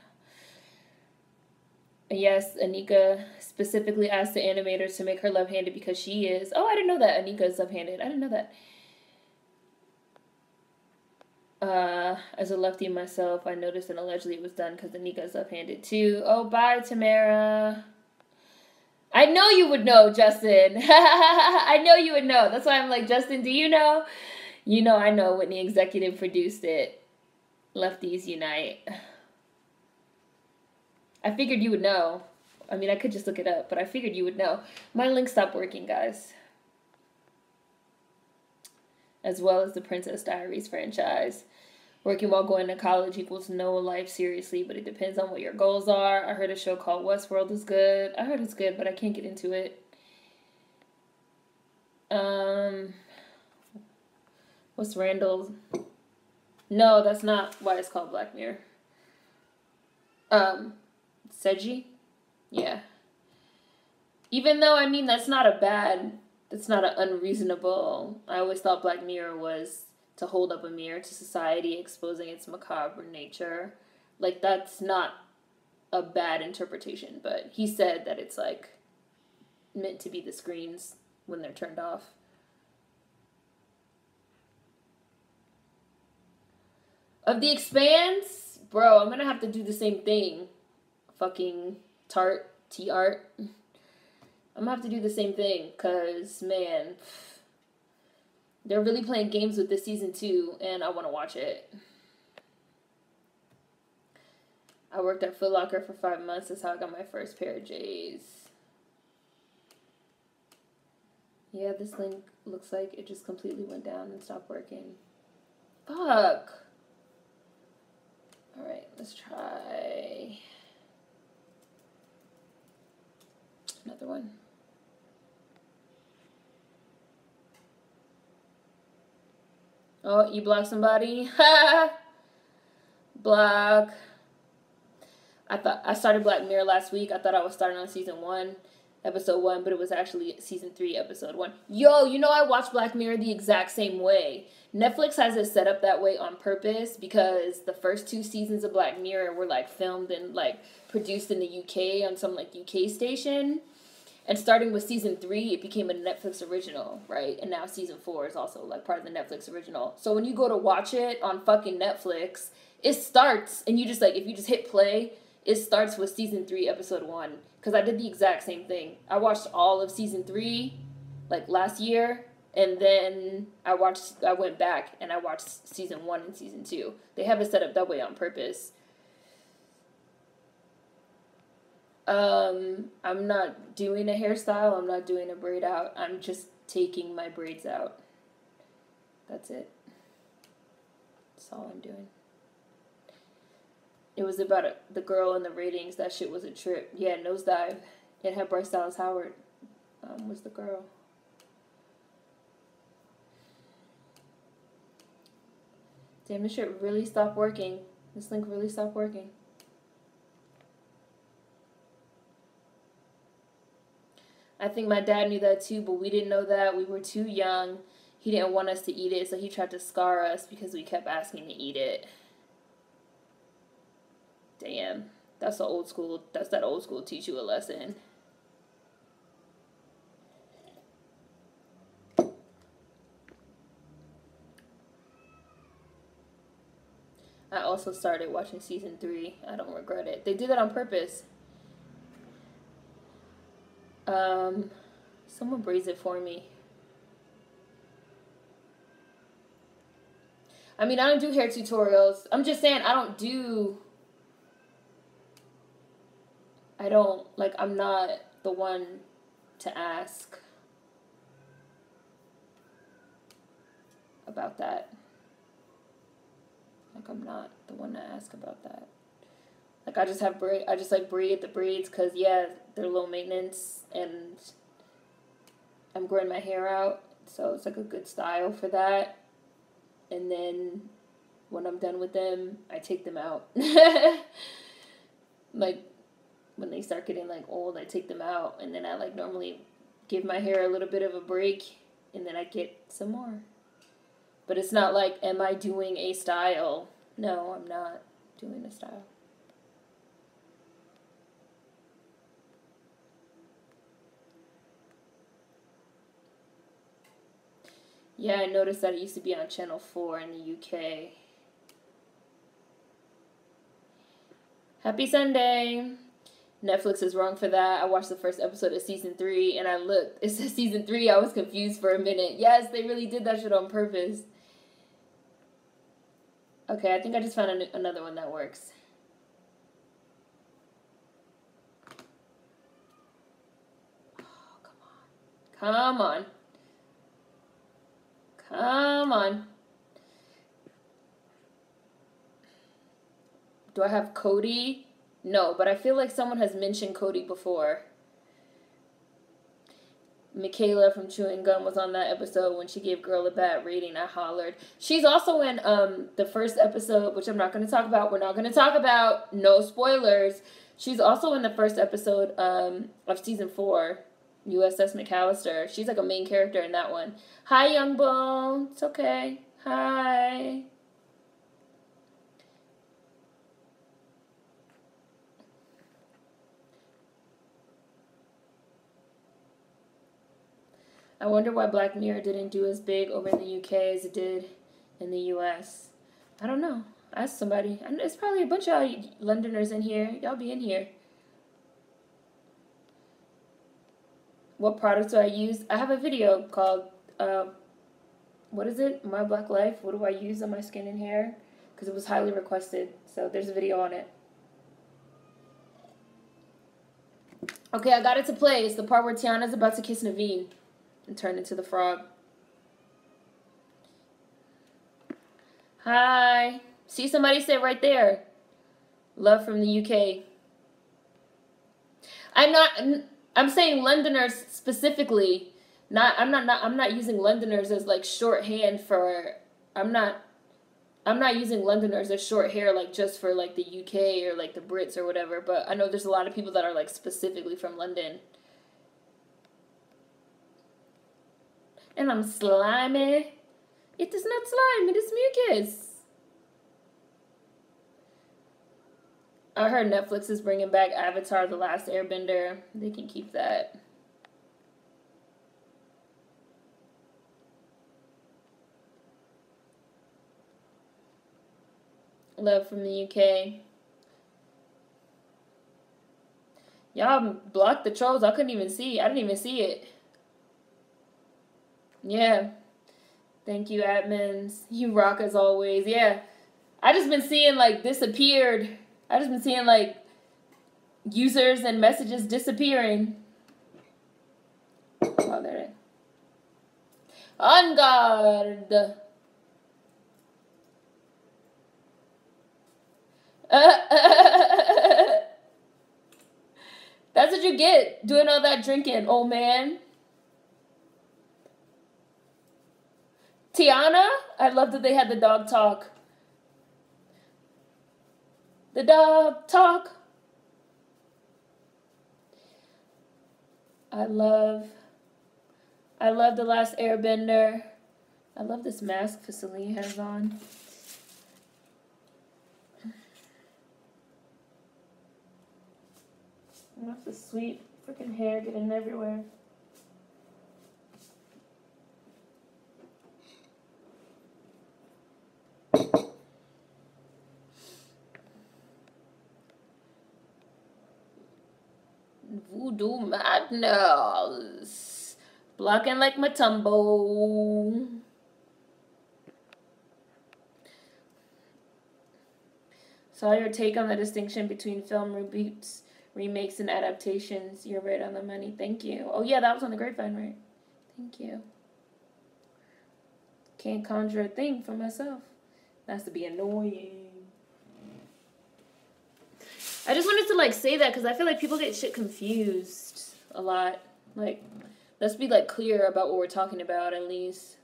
Yes, Anika specifically asked the animators to make her left-handed because she is. Oh, I didn't know that Anika is left-handed. I didn't know that. As a lefty myself, I noticed and allegedly it was done because Anika is left-handed too. Oh, bye, Tamara. I know you would know, Justin. I know you would know. That's why I'm like, Justin, do you know? You know I know. Whitney executive produced it. Lefties unite. I figured you would know. I mean, I could just look it up, but I figured you would know. My link stopped working, guys. As well as the Princess Diaries franchise. Working while going to college equals no life seriously, but it depends on what your goals are. I heard a show called Westworld is good. I heard it's good, but I can't get into it. What's Randall's? No, that's not why it's called Black Mirror. Seji? Yeah. Even though, I mean, that's not an unreasonable. I always thought Black Mirror was to hold up a mirror to society, exposing its macabre nature. Like, that's not a bad interpretation, but he said that it's, like, meant to be the screens when they're turned off. Of The Expanse? Bro, I'm gonna have to do the same thing. Fucking T-Art. I'm gonna have to do the same thing, because, man, they're really playing games with this season 2, and I want to watch it. I worked at Foot Locker for 5 months. That's how I got my first pair of J's. Yeah, this link looks like it just completely went down and stopped working. Fuck. Alright, let's try another one. Oh, you blocked somebody? Block. I started Black Mirror last week. I thought I was starting on season 1, episode 1, but it was actually season 3, episode 1. Yo, you know I watched Black Mirror the exact same way. Netflix has it set up that way on purpose because the first 2 seasons of Black Mirror were like filmed and like produced in the UK on some like UK station. And starting with season 3, it became a Netflix original, right? And now season 4 is also like part of the Netflix original. So when you go to watch it on fucking Netflix, it starts, and you just like, if you just hit play, it starts with season 3, episode 1. Because I did the exact same thing. I watched all of season 3, like last year, and then I went back and I watched season 1 and season 2. They have it set up that way on purpose. I'm not doing a hairstyle. I'm not doing a braid out. I'm just taking my braids out. That's it. That's all I'm doing. It was about the girl in the ratings. That shit was a trip. Yeah, Nosedive. It had Bryce Dallas Howard. Was the girl. Damn, this shit really stopped working. This link really stopped working. I think my dad knew that too, but we didn't know that. We were too young. He didn't want us to eat it, so he tried to scar us because we kept asking to eat it. Damn. That's that old school teach you a lesson. I also started watching season 3. I don't regret it. They did that on purpose. Someone braids it for me. I mean, I don't do hair tutorials. I'm just saying I I don't, like, I'm not the one to ask about that. Like, I'm not the one to ask about that. Like, I just like braid the braids because, yeah, they're low maintenance and I'm growing my hair out. So it's like a good style for that. And then when I'm done with them, I take them out. Like, when they start getting, like, old, I take them out. And then I, like, normally give my hair a little bit of a break. And then I get some more. But it's not like, am I doing a style? No, I'm not doing a style. Yeah, I noticed that it used to be on Channel 4 in the UK. Happy Sunday! Netflix is wrong for that. I watched the first episode of season 3 and I looked. It says season 3. I was confused for a minute. Yes, they really did that shit on purpose. Okay, I think I just found another one that works. Oh, come on. Come on. Come on. Do I have Cody? No, but I feel like someone has mentioned Cody before. Michaela from Chewing Gum was on that episode when she gave Girl a bad rating. I hollered. She's also in the first episode, which I'm not going to talk about. We're not going to talk about. No spoilers. She's also in the first episode of season 4, USS McAllister. She's like a main character in that one. Hi, Young Bull. It's okay. Hi. I wonder why Black Mirror didn't do as big over in the UK as it did in the US. I don't know. Ask somebody. There's probably a bunch of Londoners in here. Y'all be in here. What products do I use? I have a video called, what is it? My Black Life. What do I use on my skin and hair? Because it was highly requested. So there's a video on it. Okay, I got it to play. It's the part where Tiana's about to kiss Naveen and turn into the frog. Hi. See, somebody said right there. Love from the UK. I'm saying Londoners specifically. I'm not using Londoners as like shorthand for I'm not using Londoners as short hair like just for like the UK or like the Brits or whatever, but I know there's a lot of people that are like specifically from London. And I'm slimy. It is not slime, it is mucus. I heard Netflix is bringing back Avatar: The Last Airbender. They can keep that. Love from the UK. Y'all blocked the trolls. I couldn't even see. I didn't even see it. Yeah. Thank you, admins. You rock as always. Yeah. I just been seeing like disappeared. I just been seeing like users and messages disappearing. Oh, there it is. On guard. That's what you get doing all that drinking, old man. Tiana, I love that they had the dog talk. The dog talk. I love The Last Airbender. I love this mask Facility has on. That's the sweet freaking hair getting everywhere. Voodoo madness. Blocking like Matumbo. Saw your take on the distinction between film reboots Remakes and adaptations. You're right on the money. Thank you. Oh, yeah, that was on the grapevine, right? Thank you. Can't conjure a thing for myself. That's to be annoying. I just wanted to, like, say that because I feel like people get shit confused a lot. Like, let's be, like, clear about what we're talking about, at least.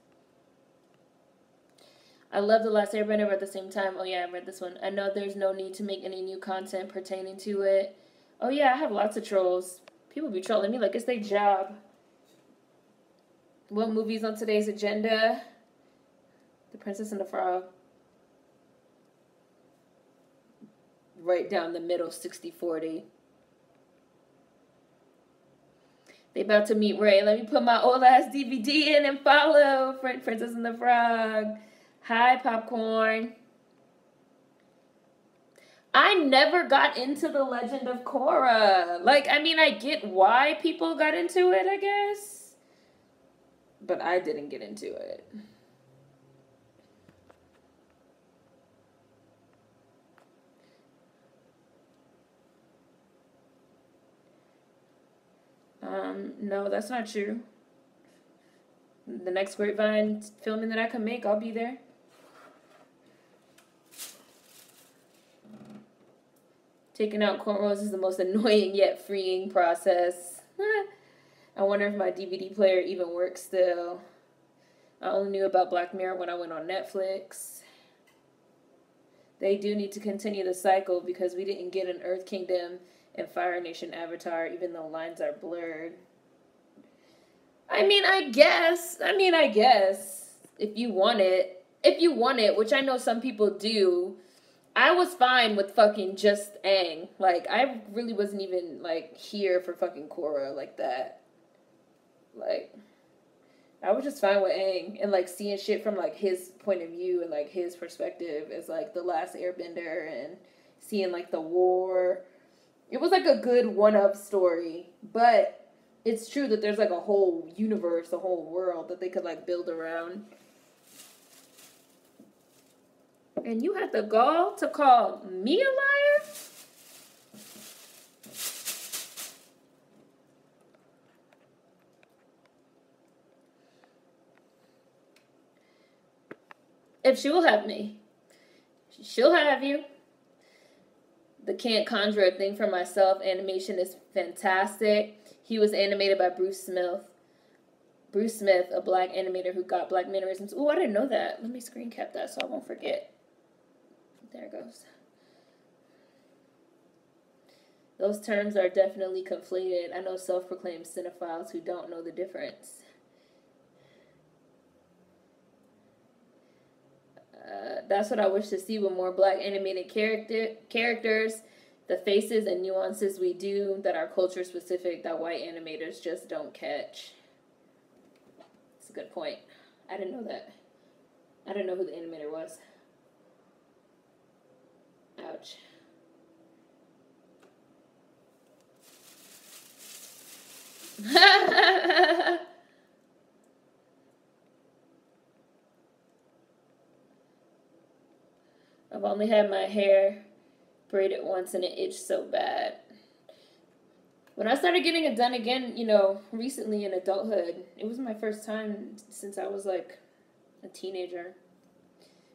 I love The Last Airbender, but at the same time, oh yeah, I read this one. I know there's no need to make any new content pertaining to it. Oh yeah, I have lots of trolls. People be trolling me like it's their job. What movie's on today's agenda? The Princess and the Frog. Right down the middle, 60-40. They about to meet Ray. Let me put my old ass DVD in and follow Princess and the Frog. Hi, Popcorn. I never got into The Legend of Korra. Like, I mean, I get why people got into it, I guess. But I didn't get into it. No, that's not true. The next Grapevine filming that I can make, I'll be there. Taking out cornrows is the most annoying yet freeing process. I wonder if my DVD player even works still. I only knew about Black Mirror when I went on Netflix. They do need to continue the cycle because we didn't get an Earth Kingdom and Fire Nation Avatar even though lines are blurred. I mean, I guess. If you want it, which I know some people do, I was fine with fucking just Aang. Like, I really wasn't even, like, here for fucking Korra like that. Like, I was just fine with Aang and, like, seeing shit from, like, his point of view and, like, his perspective as, like, the last Airbender and seeing, like, the war. It was, like, a good one-up story, but it's true that there's, like, a whole universe, a whole world that they could, like, build around. And you had the gall to call me a liar? If she will have me, she'll have you. The Can't Conjure a Thing for Myself animation is fantastic. He was animated by Bruce Smith. Bruce Smith, a black animator who got black mannerisms. Oh, I didn't know that. Let me screen cap that so I won't forget. There it goes. Those terms are definitely conflated. I know self-proclaimed cinephiles who don't know the difference. That's what I wish to see with more black animated characters. The faces and nuances we do that are culture specific that white animators just don't catch. That's a good point. I didn't know that. I didn't know who the animator was. Ouch. I've only had my hair braided once and it itched so bad. When I started getting it done again, you know, recently in adulthood, it was my first time since I was like a teenager.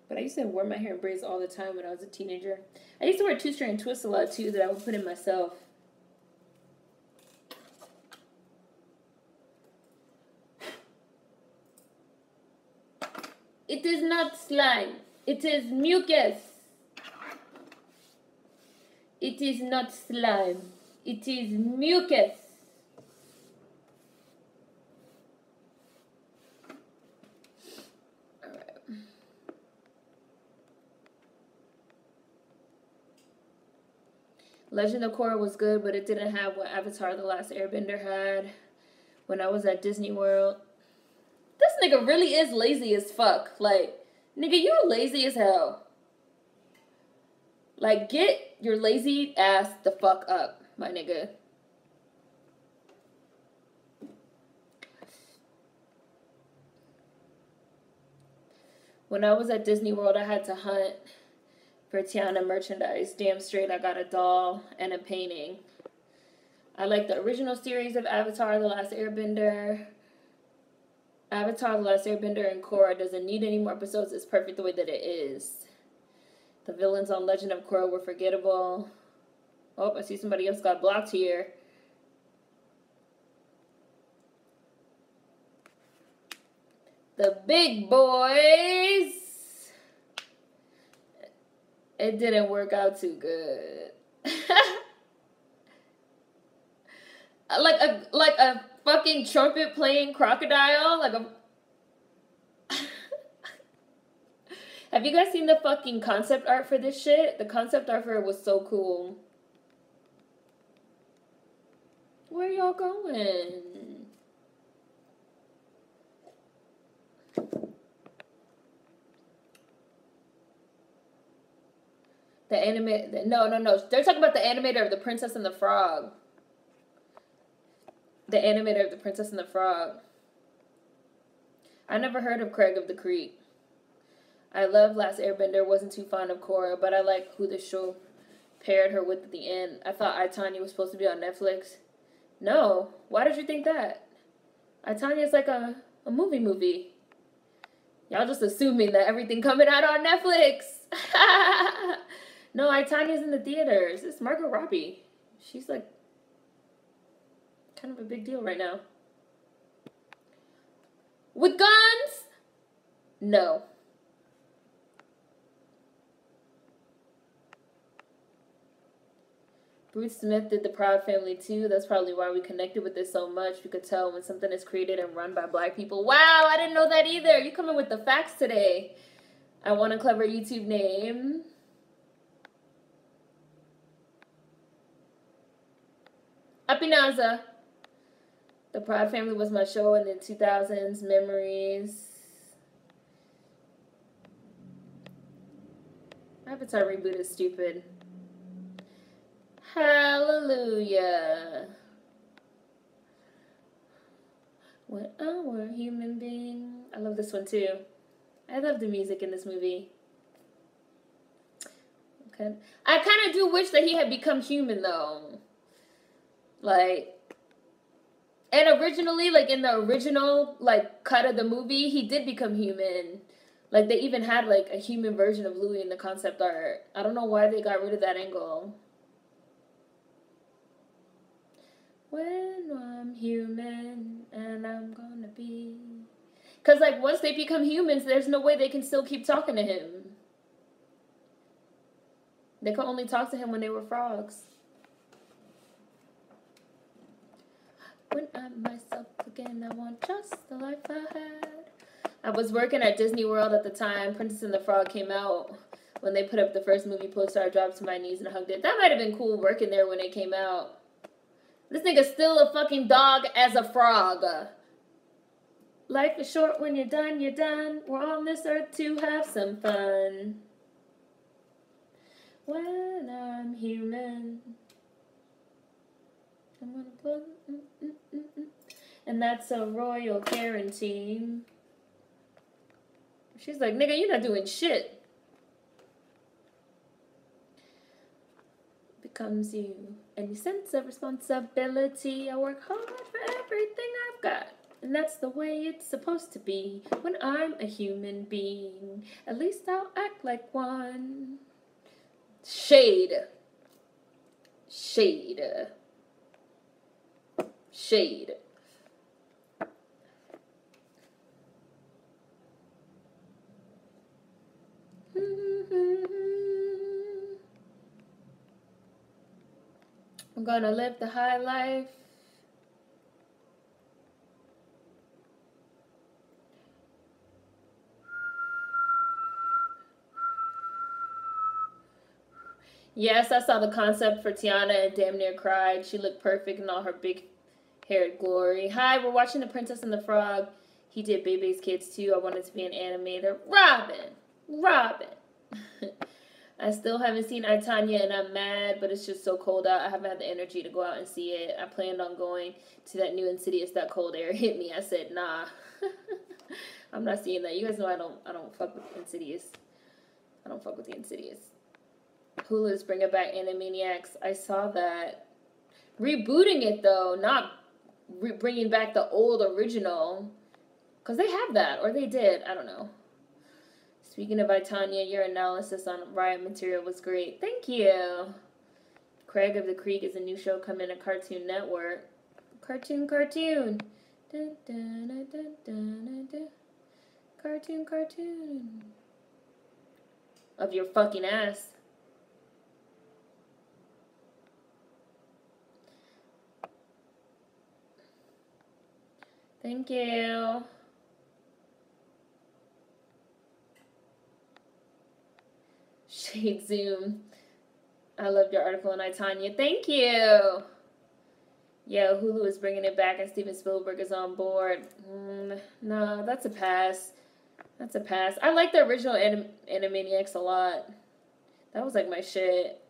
But I used to wear my hair in braids all the time when I was a teenager. I used to wear 2-strand twists a lot too that I would put in myself. It is not slime. It is mucus. It is not slime. It is mucus. Alright. Legend of Korra was good, but it didn't have what Avatar The Last Airbender had when I was at Disney World. This nigga really is lazy as fuck. Like, nigga, you lazy as hell. Like, get your lazy ass the fuck up, my nigga. When I was at Disney World, I had to hunt for Tiana merchandise. Damn straight, I got a doll and a painting. I like the original series of Avatar: The Last Airbender. Avatar: The Last Airbender and Korra doesn't need any more episodes. It's perfect the way that it is. The villains on Legend of Korra were forgettable. Oh, I see somebody else got blocked here. The big boys. It didn't work out too good. like a fucking trumpet playing crocodile. Like a. Have you guys seen the fucking concept art for this shit? The concept art for it was so cool. Where y'all going? The anime. No. They're talking about the animator of The Princess and the Frog. The animator of The Princess and the Frog. I never heard of Craig of the Creek. I love Last Airbender. Wasn't too fond of Korra, but I like who the show paired her with at the end. I thought I, Tonya was supposed to be on Netflix. No. Why did you think that? I, Tonya is like a movie. Y'all just assuming that everything coming out on Netflix. No, I, Tanya's in the theaters. It's Margot Robbie. She's like kind of a big deal right now. With guns? No. Bruce Smith did The Proud Family too. That's probably why we connected with this so much. We could tell when something is created and run by black people. Wow, I didn't know that either. You coming with the facts today. I want a clever YouTube name. Apinaza. The Proud Family was my show in the 2000s. Memories. Avatar reboot is stupid. Hallelujah. When I were a human being. I love this one too. I love the music in this movie. Okay. I kind of do wish that he had become human though. Like, and originally, like in the original like cut of the movie, he did become human. Like they even had like a human version of Louis in the concept art. I don't know why they got rid of that angle. When I'm human and I'm gonna be. Because, like, once they become humans, there's no way they can still keep talking to him. They could only talk to him when they were frogs. When I'm myself again, I want just the life I had. I was working at Disney World at the time. Princess and the Frog came out. When they put up the first movie poster, I dropped to my knees and hugged it. That might have been cool working there when it came out. This nigga's still a fucking dog as a frog. Life is short when you're done, you're done. We're on this earth to have some fun. When I'm human, I'm gonna put... And that's a royal guarantee. She's like, nigga, you're not doing shit. Becomes you. Any sense of responsibility. I work hard for everything I've got. And that's the way it's supposed to be. When I'm a human being, at least I'll act like one. Shade. Shade. Shade. I'm gonna live the high life. Yes, I saw the concept for Tiana and damn near cried. She looked perfect in all her big-haired glory. Hi, we're watching The Princess and the Frog. He did Bebe's Kids too. I wanted to be an animator. Robin. I still haven't seen I, Tonya, and I'm mad, but it's just so cold out. I haven't had the energy to go out and see it. I planned on going to that new Insidious. That cold air hit me. I said, nah. I'm not seeing that. You guys know I don't fuck with Insidious. I don't fuck with the Insidious. Hulu's bringing back Animaniacs. I saw that. rebooting it though, not bringing back the old original. Because they have that, or they did. I don't know. Speaking of Tanya, your analysis on Riot material was great. Thank you. Craig of the Creek is a new show coming to Cartoon Network. Cartoon. Cartoon. Of your fucking ass. Thank you. Shade Zoom. I loved your article on Tanya. Thank you. Yeah, Hulu is bringing it back and Steven Spielberg is on board. No, that's a pass. That's a pass. I like the original Animaniacs a lot. That was like my shit.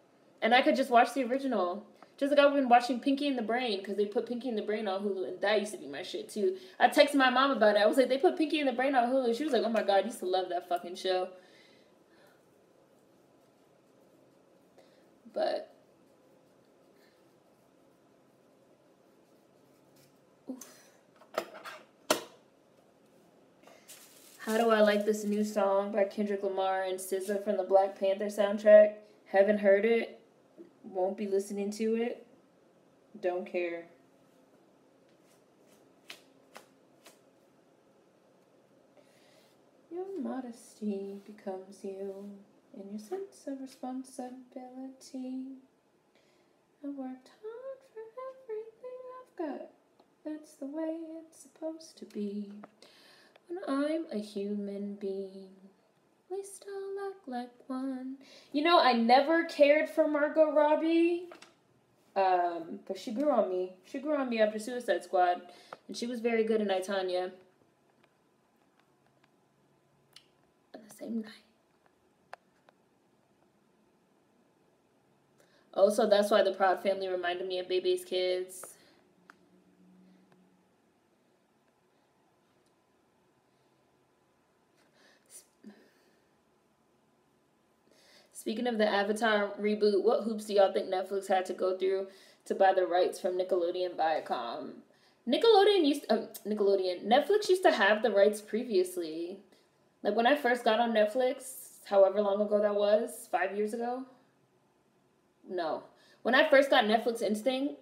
And I could just watch the original. Just like I've been watching Pinky and the Brain, because they put Pinky and the Brain on Hulu, and that used to be my shit too. I texted my mom about it. I was like, they put Pinky and the Brain on Hulu. She was like, oh my god, I used to love that fucking show. But how do I like this new song by Kendrick Lamar and SZA from the Black Panther soundtrack? Haven't heard it. Won't be listening to it. Don't care. Your modesty becomes you, and your sense of responsibility. I worked hard for everything I've got. That's the way it's supposed to be. When I'm a human being, at least I'll act like one. You know, I never cared for Margot Robbie. But she grew on me. She grew on me after Suicide Squad. And she was very good in I, Tonya. On the same night. Oh, so that's why the Proud Family reminded me of Bebe's Kids. Speaking of the Avatar reboot, what hoops do y'all think Netflix had to go through to buy the rights from Nickelodeon Viacom? Netflix used to have the rights previously. Like when I first got on Netflix, however long ago that was, 5 years ago? No. When I first got Netflix Instant,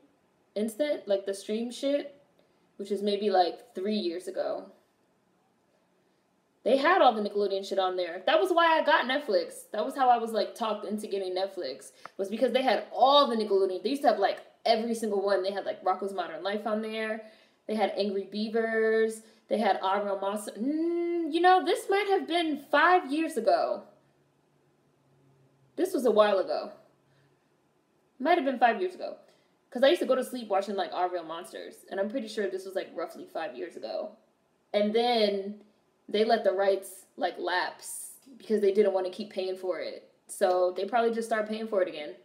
like the stream shit, which is maybe like 3 years ago. They had all the Nickelodeon shit on there. That was why I got Netflix. That was how I was like talked into getting Netflix. Was because they had all the Nickelodeon. They used to have like every single one. They had like Rocko's Modern Life on there. They had Angry Beavers. They had Our Real Monster. You know, this might have been 5 years ago. This was a while ago. Might have been 5 years ago. Because I used to go to sleep watching like Our Real Monsters. And I'm pretty sure this was like roughly 5 years ago. And then they let the rights like lapse because they didn't want to keep paying for it. So they probably just start paying for it again.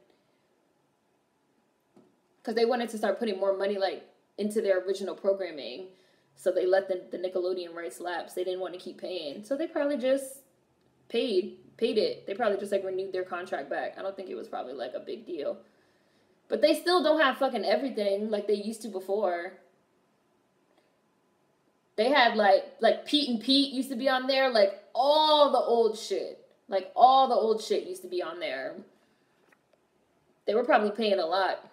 Because they wanted to start putting more money like into their original programming. So they let the Nickelodeon rights lapse. They didn't want to keep paying. So they probably just paid it. They probably just like renewed their contract back. I don't think it was probably like a big deal. But they still don't have fucking everything like they used to before. They had like Pete and Pete used to be on there. Like all the old shit. Like all the old shit used to be on there. They were probably paying a lot.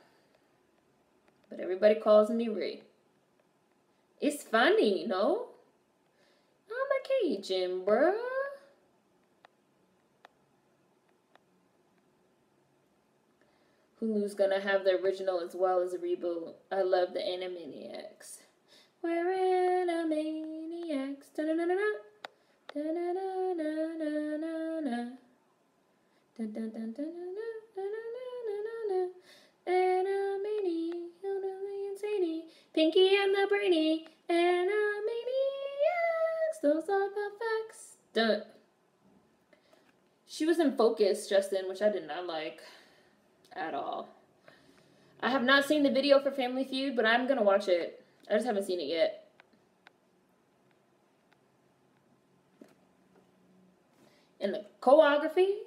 But everybody calls me Ray. It's funny, no? I'm a Cajun, bruh. Hulu's gonna have the original as well as a reboot. I love the Animaniacs. We're Animaniacs. Da-da-da-da-da. Da-da-da-da-da-da-da. Da-da-da-da-da-da-da-da-da. Animaniacs. Pinky and the Brainy. Animaniacs. Those are the facts. Dun. She was in Focus, Justin, which I did not like at all. I have not seen the video for Family Feud, but I'm gonna watch it. I just haven't seen it yet. And the choreography.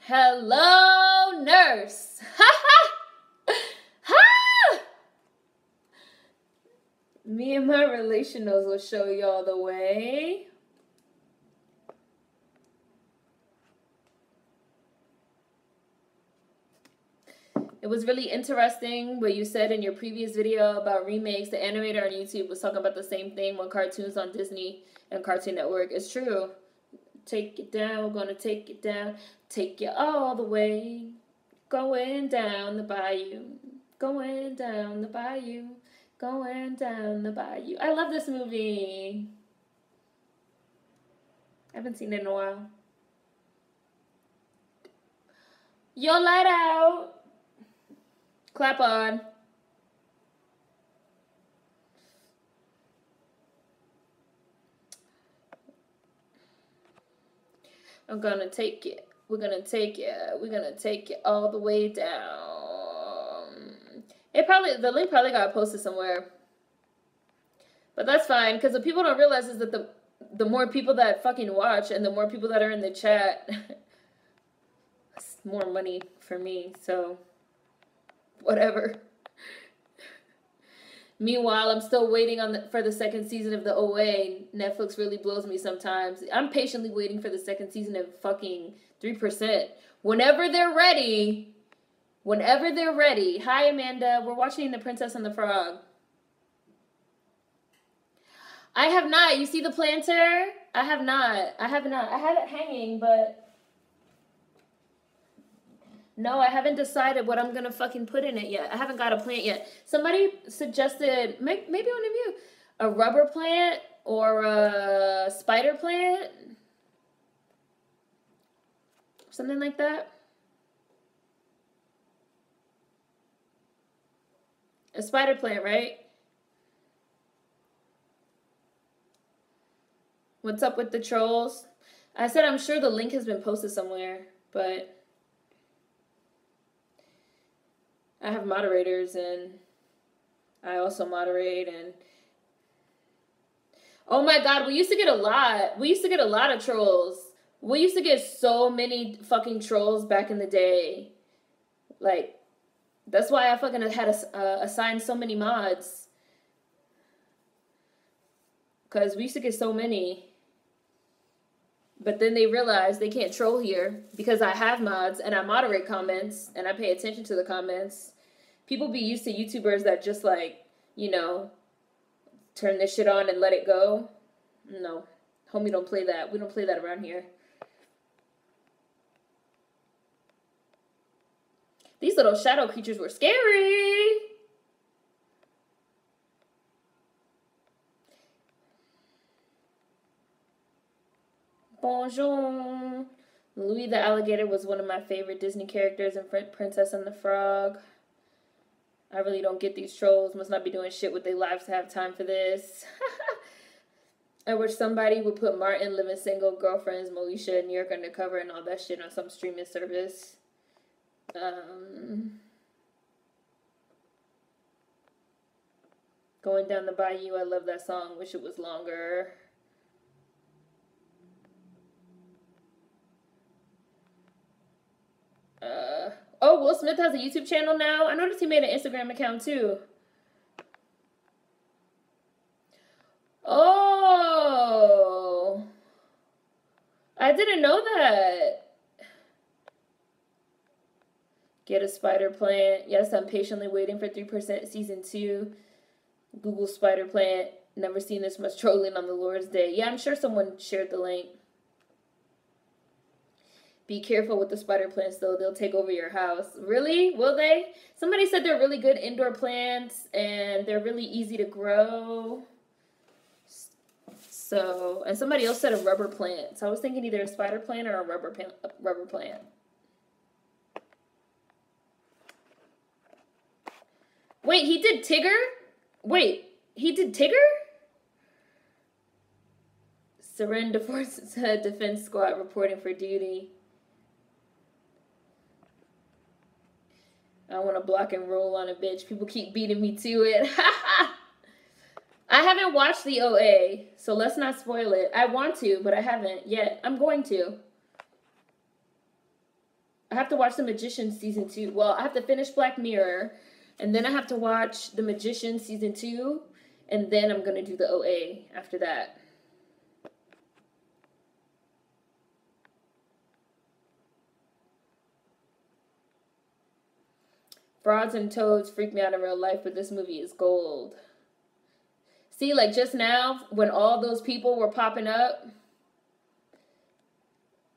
Hello, nurse. Me and my relationals will show y'all the way. It was really interesting what you said in your previous video about remakes. The animator on YouTube was talking about the same thing when cartoons on Disney and Cartoon Network. It's true. Take it down, we're gonna take it down. Take you all the way. Going down the bayou. Going down the bayou. Going down the bayou. I love this movie. I haven't seen it in a while. Your light out. Clap on. I'm gonna take it. We're gonna take it. We're gonna take it all the way down. The link probably got posted somewhere. But that's fine, because what people don't realize is that the more people that fucking watch and the more people that are in the chat, it's more money for me, so whatever. Meanwhile, I'm still waiting for the second season of the OA. Netflix really blows me sometimes. I'm patiently waiting for the second season of fucking 3%. Whenever they're ready. Whenever they're ready. Hi, Amanda. We're watching The Princess and the Frog. I have not. You see the planter? I have not. I have not. I have it hanging, but no, I haven't decided what I'm going to fucking put in it yet. I haven't got a plant yet. Somebody suggested, maybe one of you, a rubber plant or a spider plant. Something like that. A spider plant, right? What's up with the trolls? I said I'm sure the link has been posted somewhere, but I have moderators and I also moderate and oh my god, we used to get a lot. We used to get a lot of trolls. We used to get so many fucking trolls back in the day. Like, that's why I fucking had assigned so many mods. Because we used to get so many. But then they realized they can't troll here because I have mods and I moderate comments and I pay attention to the comments. People be used to YouTubers that just like, you know, turn this shit on and let it go. No. Homie, don't play that. We don't play that around here. These little shadow creatures were scary. Bonjour. Louis the Alligator was one of my favorite Disney characters in Princess and the Frog. I really don't get these trolls. Must not be doing shit with their lives to have time for this. I wish somebody would put Martin living single, girlfriends, Moesha, New York undercover, and all that shit on some streaming service. Going down the bayou. I love that song. Wish it was longer. Oh, Will Smith has a YouTube channel now. I noticed he made an Instagram account too. Oh, I didn't know that. Get a spider plant. Yes, I'm patiently waiting for 3% season 2. Google spider plant. Never seen this much trolling on the Lord's Day. Yeah, I'm sure someone shared the link. Be careful with the spider plants, though. They'll take over your house. Really? Will they? Somebody said they're really good indoor plants, and they're really easy to grow. So, and somebody else said a rubber plant. So I was thinking either a spider plant or a rubber plant. Wait, he did Tigger? Wait, he did Tigger? Seren Defense Squad reporting for duty. I want to block and roll on a bitch. People keep beating me to it. I haven't watched the OA, so let's not spoil it. I want to, but I haven't yet. I'm going to. I have to watch The Magician season 2. Well, I have to finish Black Mirror, and then I have to watch The Magician season 2, And then I'm going to do the OA after that. Frogs and toads freak me out in real life, but this movie is gold. See, like just now, when all those people were popping up,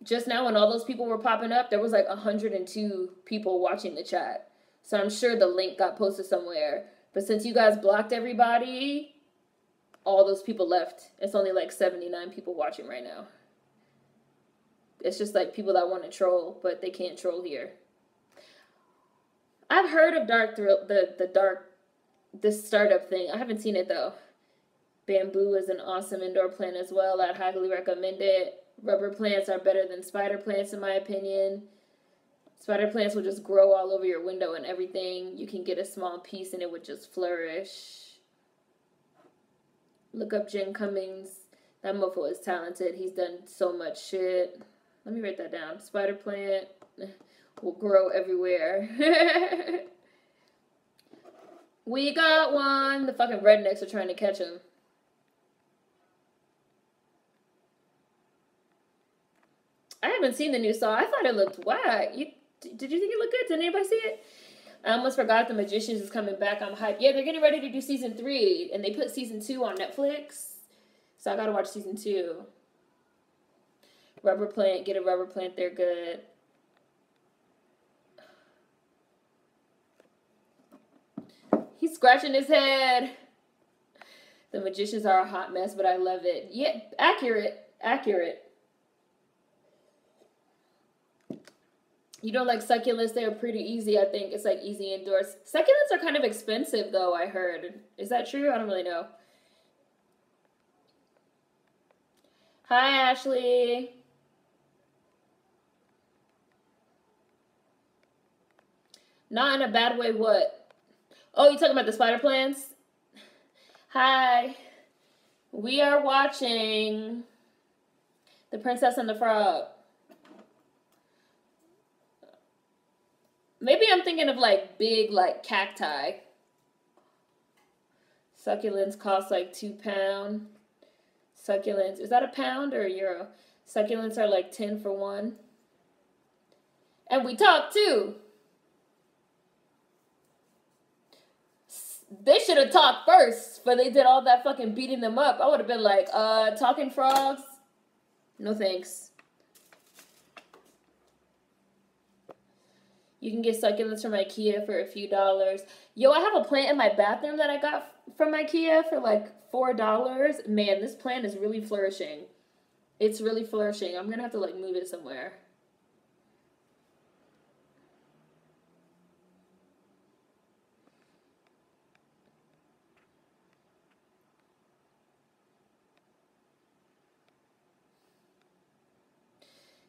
there was like 102 people watching the chat. So I'm sure the link got posted somewhere. But since you guys blocked everybody, all those people left. It's only like 79 people watching right now. It's just like people that want to troll, but they can't troll here. I've heard of this startup thing. I haven't seen it though. Bamboo is an awesome indoor plant as well. I'd highly recommend it. Rubber plants are better than spider plants in my opinion. Spider plants will just grow all over your window and everything. You can get a small piece and it would just flourish. Look up Jen Cummings. That mofo is talented. He's done so much shit. Let me write that down. Spider plant will grow everywhere. We got one. The fucking rednecks are trying to catch him. I haven't seen the new Saw. I thought it looked whack. Did you think it looked good? Did anybody see it? I almost forgot The Magicians is coming back. I'm hyped. Yeah, they're getting ready to do season 3. And they put season 2 on Netflix. So I gotta watch season 2. Rubber plant. Get a rubber plant. They're good. He's scratching his head. The Magicians are a hot mess, but I love it. Yeah, accurate. Accurate. You don't like succulents? They're pretty easy, I think. It's like easy indoors. Succulents are kind of expensive, though, I heard. Is that true? I don't really know. Hi, Ashley. Not in a bad way, what? Oh, you talking about the spider plants? Hi. We are watching The Princess and the Frog. Maybe I'm thinking of like big like cacti. Succulents cost like £2. Succulents, is that a pound or a euro? Succulents are like 10 for one. And we talk too. They should have talked first, but they did all that fucking beating them up. I would have been like, talking frogs? No thanks. You can get succulents from IKEA for a few dollars. Yo, I have a plant in my bathroom that I got from IKEA for like $4. Man, this plant is really flourishing. It's really flourishing. I'm gonna have to like move it somewhere.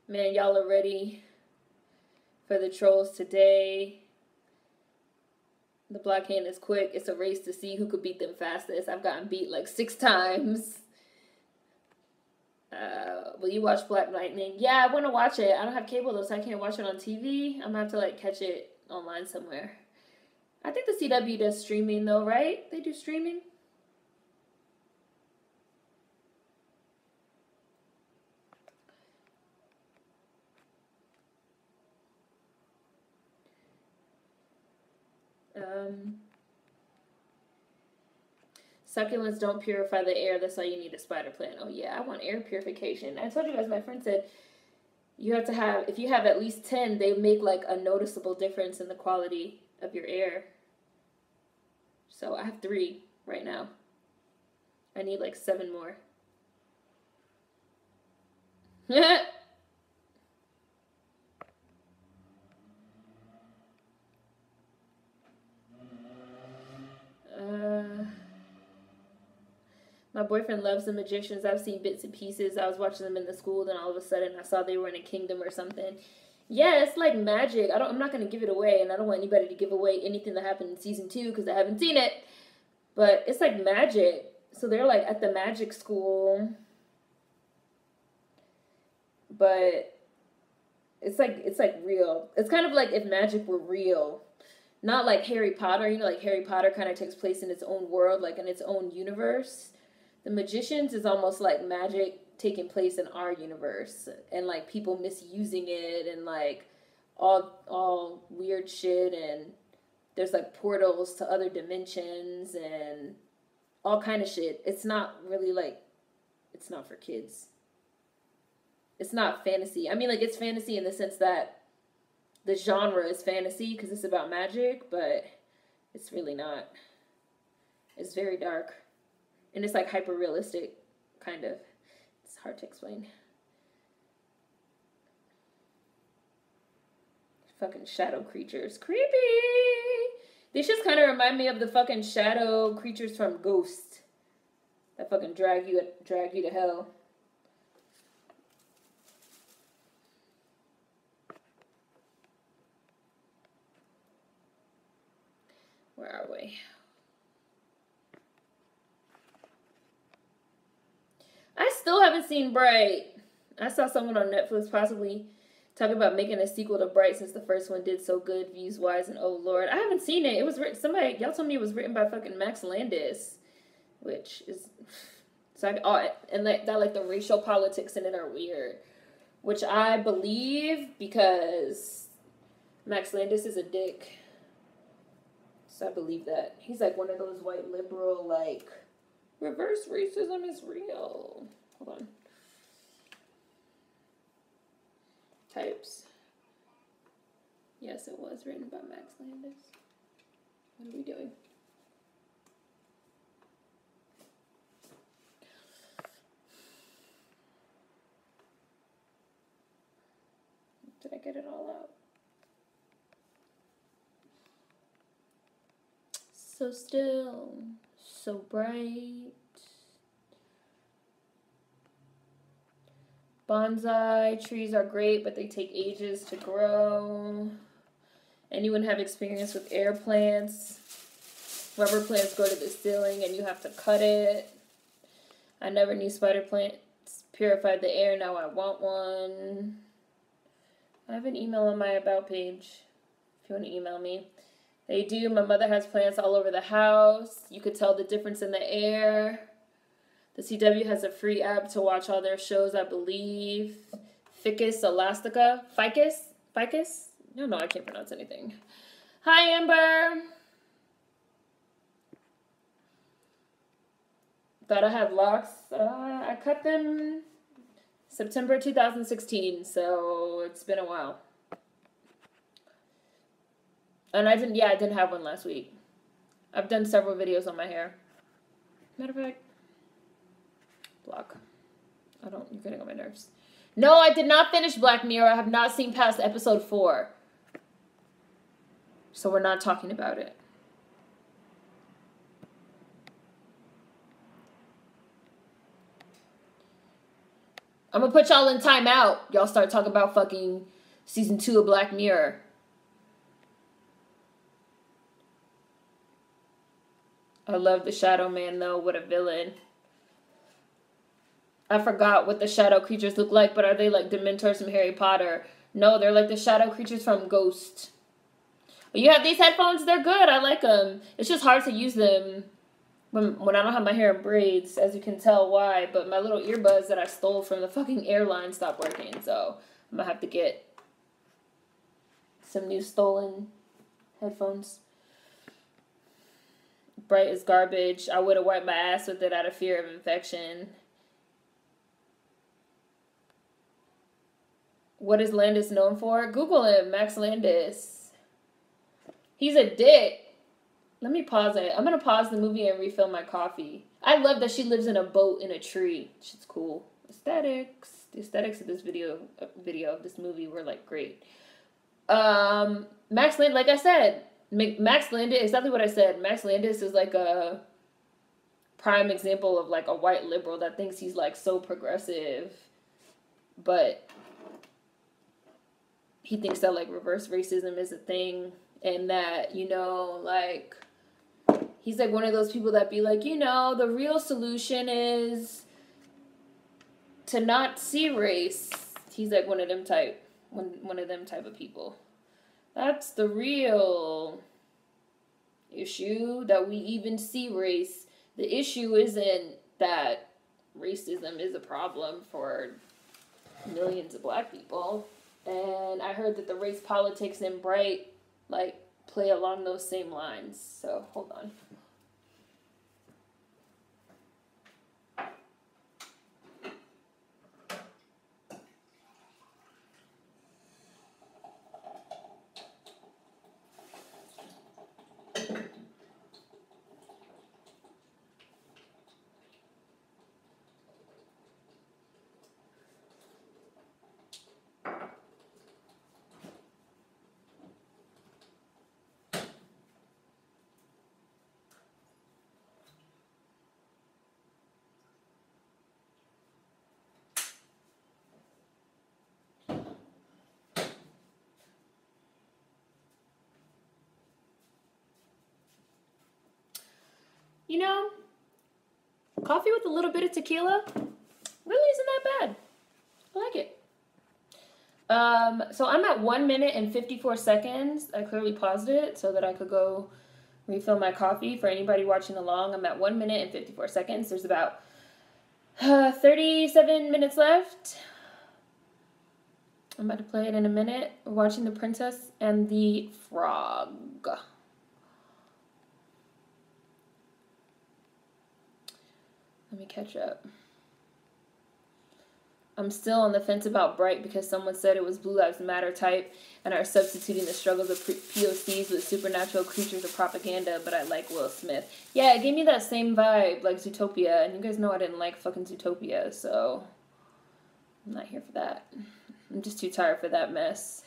Man, y'all are ready for the trolls today. The black hand is quick. It's a race to see who could beat them fastest. I've gotten beat like 6 times. Will you watch Black Lightning? Yeah, I want to watch it. I don't have cable though, so I can't watch it on TV. I'm gonna have to like catch it online somewhere. I think the CW does streaming though, right? They do streaming. Succulents don't purify the air. That's why you need a spider plant. Oh yeah, I want air purification. I told you guys, my friend said you have to have, if you have at least 10, they make like a noticeable difference in the quality of your air. So I have 3 right now. I need like 7 more. My boyfriend loves The Magicians. I've seen bits and pieces. I was watching them in the school, then all of a sudden I saw they were in a kingdom or something. Yeah, it's like magic. I'm not going to give it away, and I don't want anybody to give away anything that happened in season 2 because I haven't seen it. But it's like magic. So they're like at the magic school. But it's like real. It's kind of like if magic were real. not like Harry Potter, you know, like Harry Potter kind of takes place in its own world, like in its own universe. The Magicians is almost like magic taking place in our universe, and like people misusing it, and like all weird shit, and there's like portals to other dimensions and all kind of shit. It's not really like, it's not for kids. It's not fantasy. I mean, like, it's fantasy in the sense that the genre is fantasy because it's about magic, but it's really not. It's very dark. And it's like hyper realistic, kind of. It's hard to explain. Fucking shadow creatures. Creepy! These just kind of remind me of the fucking shadow creatures from Ghost. That fucking drag you to hell. Where are we? I still haven't seen Bright. I saw someone on Netflix possibly talking about making a sequel to Bright since the first one did so good views wise, and oh lord, I haven't seen it. It was written, y'all told me it was written by fucking Max Landis, which is so and like that, like the racial politics in it are weird, which I believe because Max Landis is a dick. So I believe that. He's like one of those white liberal, like, reverse racism is real. Hold on. Types. Yes, it was written by Max Landis. What are we doing? Did I get it all out? So still, so bright. Bonsai trees are great, but they take ages to grow. Anyone have experience with air plants? Rubber plants go to the ceiling and you have to cut it. I never knew spider plants purified the air. Now I want one. I have an email on my about page if you want to email me. They do. My mother has plants all over the house. You could tell the difference in the air. The CW has a free app to watch all their shows, I believe. Ficus elastica. Ficus? No, I can't pronounce anything. Hi, Amber. Thought I had locks. I cut them September 2016, so it's been a while. And I didn't have one last week. I've done several videos on my hair. Matter of fact, block. You're getting on my nerves. No, I did not finish Black Mirror. I have not seen past episode 4. So we're not talking about it. I'm gonna put y'all in timeout. Y'all start talking about fucking season 2 of Black Mirror. I love the Shadow Man, though. What a villain. I forgot what the shadow creatures look like, but are they like Dementors from Harry Potter? No, they're like the shadow creatures from Ghost. But you have these headphones, they're good. I like them. It's just hard to use them when I don't have my hair in braids, as you can tell why. But my little earbuds that I stole from the fucking airline stopped working, so I'm gonna have to get some new stolen headphones. Bright is garbage. I would have wiped my ass with it out of fear of infection. What is Landis known for? Google him, Max Landis. He's a dick. Let me pause it. I'm going to pause the movie and refill my coffee. I love that she lives in a boat in a tree. Shit's cool. Aesthetics. The aesthetics of this video of this movie were like great. Max Landis, like I said, Max Landis, exactly what I said. Max Landis is like a prime example of like a white liberal that thinks he's like so progressive, but he thinks that like reverse racism is a thing, and that, you know, like he's like one of those people that be like, you know, the real solution is to not see race. He's like one of them type of people. That's the real issue that we even see race. The issue isn't that racism is a problem for millions of black people. And I heard that the race politics in Bright, like, play along those same lines. So, hold on. You know, coffee with a little bit of tequila really isn't that bad. I like it. So I'm at 1 minute and 54 seconds. I clearly paused it so that I could go refill my coffee. For anybody watching along, I'm at 1 minute and 54 seconds. There's about 37 minutes left. I'm about to play it in a minute. We're watching The Princess and the Frog. Let me catch up. I'm still on the fence about Bright because someone said it was Blue Lives Matter type and are substituting the struggles of POCs with supernatural creatures of propaganda, but I like Will Smith. Yeah, it gave me that same vibe, like Zootopia, and you guys know I didn't like fucking Zootopia, so I'm not here for that. I'm just too tired for that mess.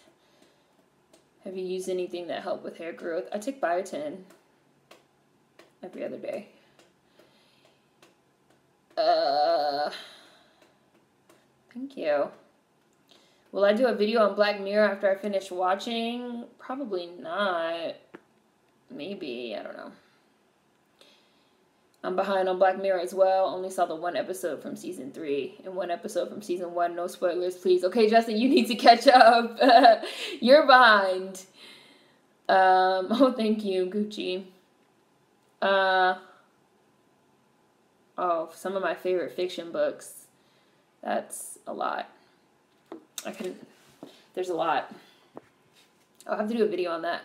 Have you used anything that helped with hair growth? I take biotin every other day. Thank you. Will I do a video on Black Mirror after I finish watching? Probably not. Maybe. I don't know. I'm behind on Black Mirror as well. Only saw the 1 episode from season 3 and 1 episode from season 1. No spoilers, please. Okay, Justin, you need to catch up. You're behind. Oh, thank you, Gucci. Oh, some of my favorite fiction books. That's a lot. There's a lot. I'll have to do a video on that.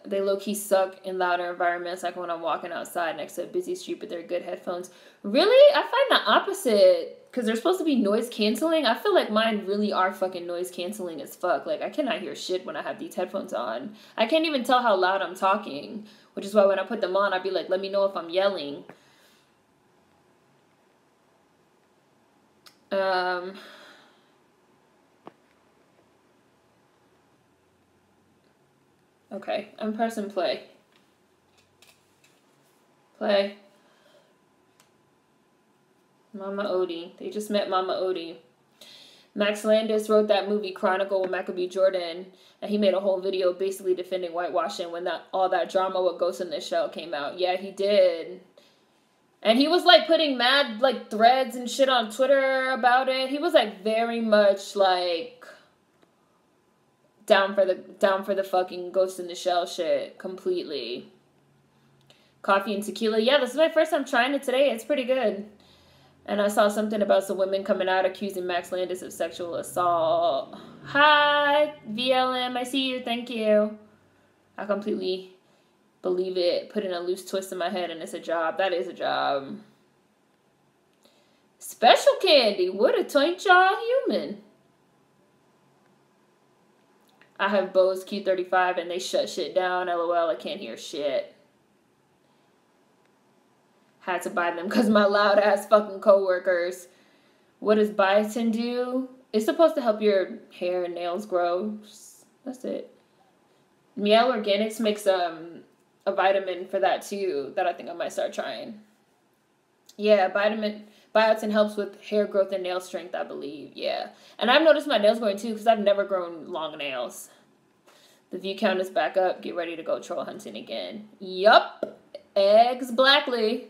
They low-key suck in louder environments, like when I'm walking outside next to a busy street, but they're good headphones. Really? I find the opposite, because they're supposed to be noise canceling. I feel like mine really are fucking noise canceling as fuck. Like, I cannot hear shit when I have these headphones on. I can't even tell how loud I'm talking, which is why when I put them on, I'd be like, let me know if I'm yelling. Okay, I'm pressing play. Play. Mama Odie. They just met Mama Odie. Max Landis wrote that movie Chronicle with Michael B. Jordan, and he made a whole video basically defending whitewashing when all that drama with Ghost in the Shell came out. Yeah, he did. And he was, like, putting mad, like, threads and shit on Twitter about it. He was, like, very much, like, down for the fucking Ghost in the Shell shit completely. Coffee and tequila. Yeah, this is my first time trying it today. It's pretty good. And I saw something about some women coming out accusing Max Landis of sexual assault. Hi, VLM. I see you. Thank you. I completely believe it. Put in a loose twist in my head and it's a job. That is a job. Special Candy. What a taint y'all human. I have Bose Q35 and they shut shit down. LOL. I can't hear shit. Had to buy them because my loud ass fucking coworkers. What does biotin do? It's supposed to help your hair and nails grow. That's it. Miel Organics makes a vitamin for that too that I think I might start trying. Yeah, biotin helps with hair growth and nail strength, I believe. Yeah. And I've noticed my nails growing too because I've never grown long nails. The view count is back up. Get ready to go troll hunting again. Yup. Eggs Blackley.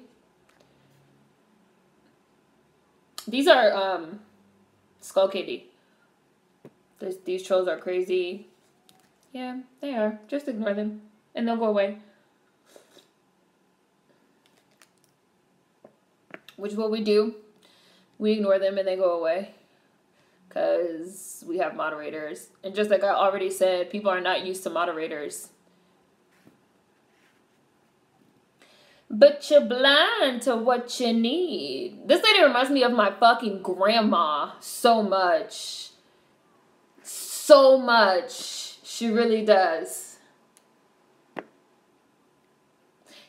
These are skull candy. These trolls are crazy. Yeah, they are. Just ignore them. and they'll go away. Which is what we do. We ignore them and they go away. Because we have moderators. And just like I already said, people are not used to moderators. But you're blind to what you need. This lady reminds me of my fucking grandma so much. So much. She really does.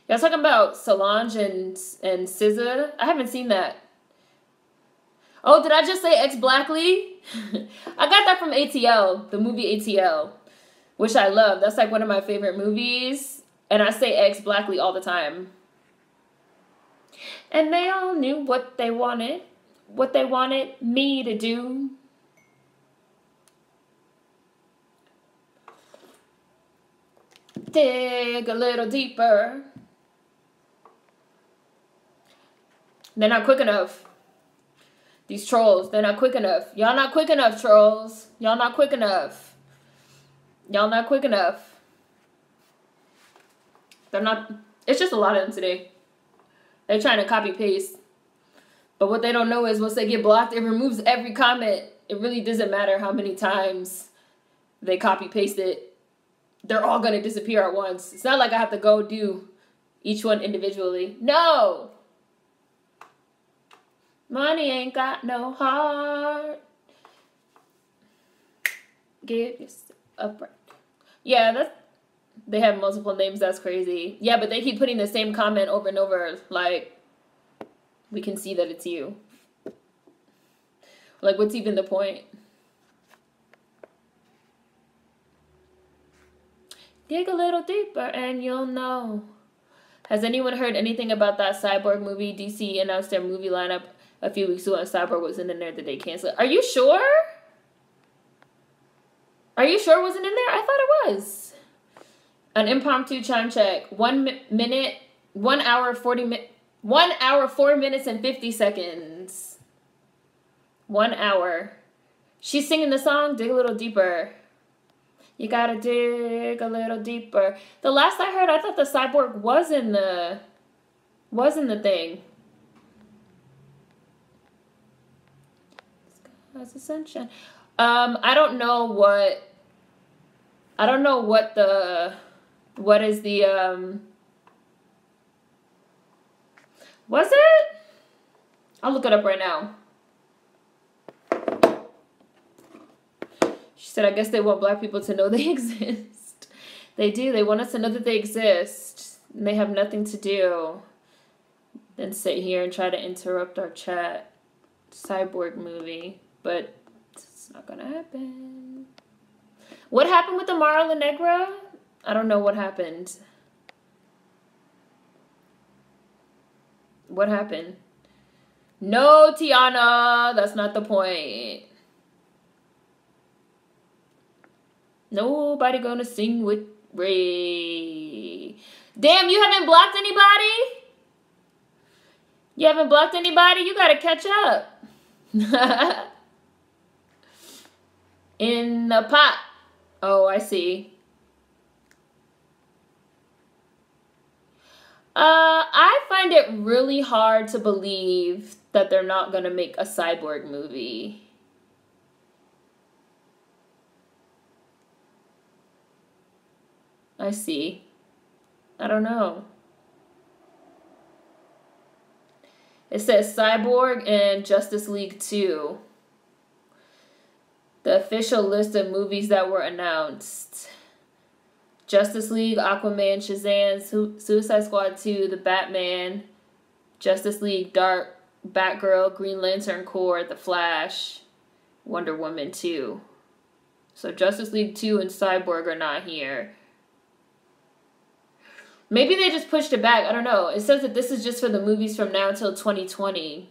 Y'all talking about Solange and SZA? I haven't seen that. Oh, did I just say ex-Blackly? I got that from ATL, the movie ATL, which I love. That's like one of my favorite movies. And I say ex-Blackly all the time. And they all knew what they wanted me to do. Dig a little deeper. They're not quick enough. These trolls, they're not quick enough. Y'all not quick enough, trolls. Y'all not quick enough. Y'all not quick enough. They're not. It's just a lot of them today. They're trying to copy paste. But what they don't know is once they get blocked, it removes every comment. It really doesn't matter how many times they copy paste it. They're all going to disappear at once. It's not like I have to go do each one individually. No! Money ain't got no heart. Give yourself a break. Yeah, they have multiple names. That's crazy. Yeah, but they keep putting the same comment over and over. Like, we can see that it's you. Like, what's even the point? Dig a little deeper and you'll know. Has anyone heard anything about that Cyborg movie? DC announced their movie lineup a few weeks ago and Cyborg wasn't in there. Did they cancel it? Are you sure? Are you sure it wasn't in there? I thought it was. An impromptu chime check. 1 hour, 4 minutes and 50 seconds. 1 hour. She's singing the song, Dig a Little Deeper. You gotta dig a little deeper. The last I heard, I thought the Cyborg was in the thing. Sky's the sunshine. I don't know what is the was it? I'll look it up right now. She said, I guess they want black people to know they exist. They do. They want us to know that they exist. And they have nothing to do than sit here and try to interrupt our chat. Cyborg movie. But it's not going to happen. What happened with the Mara La Negra? I don't know what happened. What happened? No, Tiana. That's not the point. Nobody gonna sing with Ray. Damn, you haven't blocked anybody? You haven't blocked anybody? You gotta catch up. In the pot. Oh, I see. I find it really hard to believe that they're not gonna make a Cyborg movie. I see. I don't know. It says Cyborg and Justice League 2. The official list of movies that were announced. Justice League, Aquaman, Shazam, Suicide Squad 2, The Batman, Justice League, Dark, Batgirl, Green Lantern Corps, The Flash, Wonder Woman 2. So Justice League 2 and Cyborg are not here. Maybe they just pushed it back. I don't know. It says that this is just for the movies from now until 2020.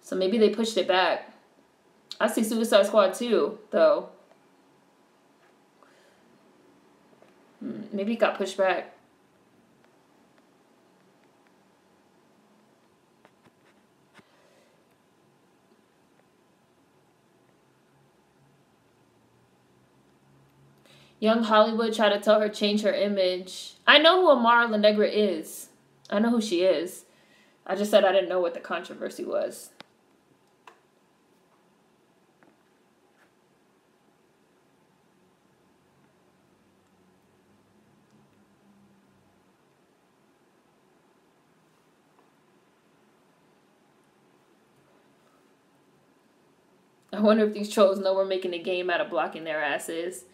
So maybe they pushed it back. I see Suicide Squad 2, though. Maybe it got pushed back. Young Hollywood tried to tell her change her image. I know who Amara La Negra is. I know who she is. I just said I didn't know what the controversy was. I wonder if these trolls know we're making a game out of blocking their asses.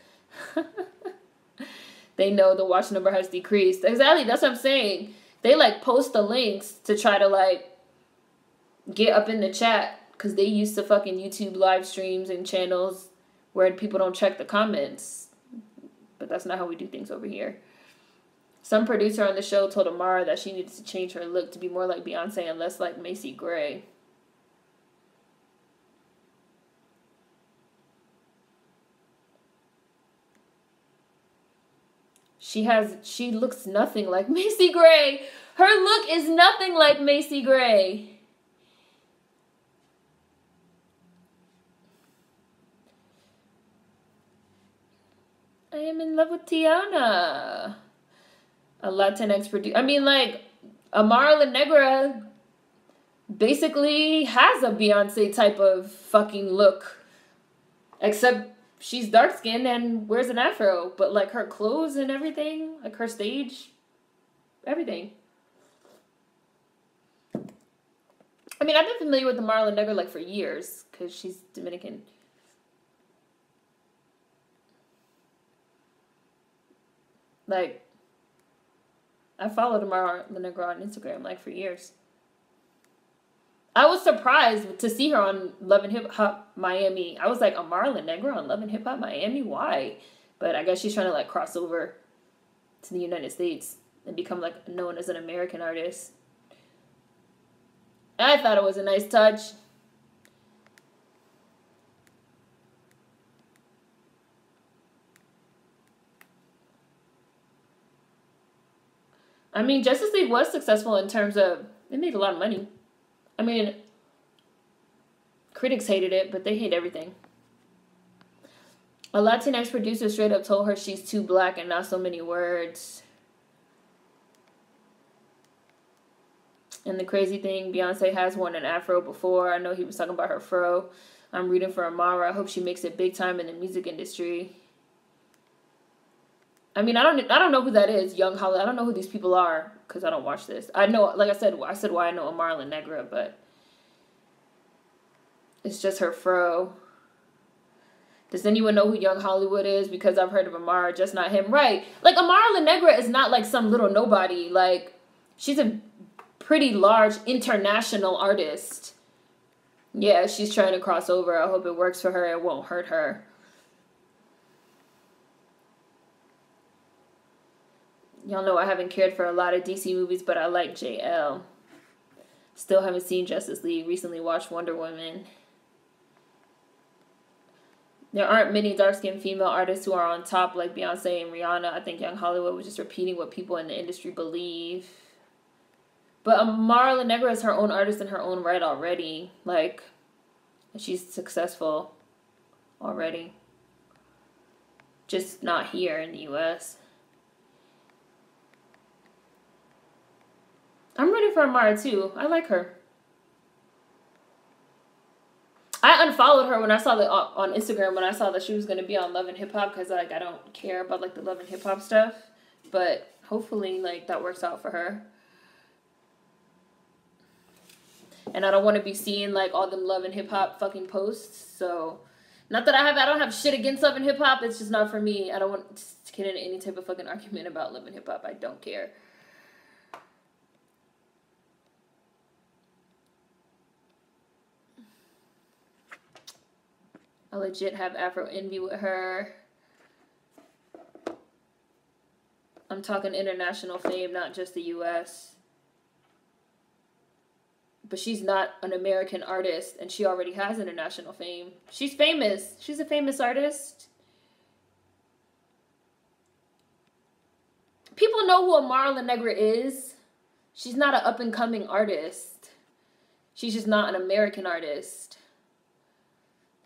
They know the watch number has decreased. Exactly, that's what I'm saying. They like post the links to try to like get up in the chat because they used to fucking YouTube live streams and channels where people don't check the comments. But that's not how we do things over here. Some producer on the show told Amara that she needed to change her look to be more like Beyonce and less like Macy Gray. She looks nothing like Macy Gray. Her look is nothing like Macy Gray. I am in love with Tiana. A Latinx producer. I mean, like, Amara La Negra basically has a Beyonce type of fucking look. Except she's dark-skinned and wears an afro. But, like, her clothes and everything, like, her stage, everything. I mean, I've been familiar with Amara La Negra, like, for years. Because she's Dominican. Like, I followed Amara La Negra on Instagram, like, for years. I was surprised to see her on Love and Hip Hop Miami. I was like, Amara La Negra on Love and Hip Hop Miami? Why? But I guess she's trying to, like, cross over to the United States and become, like, known as an American artist. I thought it was a nice touch. I mean, Justice League was successful in terms of, it made a lot of money. I mean, critics hated it, but they hate everything. A Latinx producer straight up told her she's too black and not so many words. And the crazy thing, Beyonce has worn an afro before. I know he was talking about her fro. I'm reading for Amara. I hope she makes it big time in the music industry. I mean, I don't know who that is, Young Holly. I don't know who these people are because I don't watch this. I know, like I said why I know Amara La Negra, but it's just her fro. Does anyone know who Young Hollywood is? Because I've heard of Amara, just not him. Right. Like, Amara La Negra is not like some little nobody. Like, she's a pretty large international artist. Yeah, she's trying to cross over. I hope it works for her. It won't hurt her. Y'all know I haven't cared for a lot of DC movies, but I like JL. Still haven't seen Justice League. Recently watched Wonder Woman. There aren't many dark-skinned female artists who are on top like Beyonce and Rihanna. I think Young Hollywood was just repeating what people in the industry believe. But Amara La Negra is her own artist in her own right already. Like, she's successful already. Just not here in the U.S. I'm ready for Amara too. I like her. I unfollowed her when I saw that on Instagram when I saw that she was gonna be on Love and Hip Hop because like I don't care about like the Love and Hip Hop stuff, but hopefully like that works out for her. And I don't want to be seeing like all them Love and Hip Hop fucking posts. So, not that I don't have shit against Love and Hip Hop. It's just not for me. I don't want to get in any type of fucking argument about Love and Hip Hop. I don't care. I legit have Afro envy with her. I'm talking international fame, not just the U.S. But she's not an American artist, and she already has international fame. She's famous. She's a famous artist. People know who Amara La Negra is. She's not an up-and-coming artist. She's just not an American artist.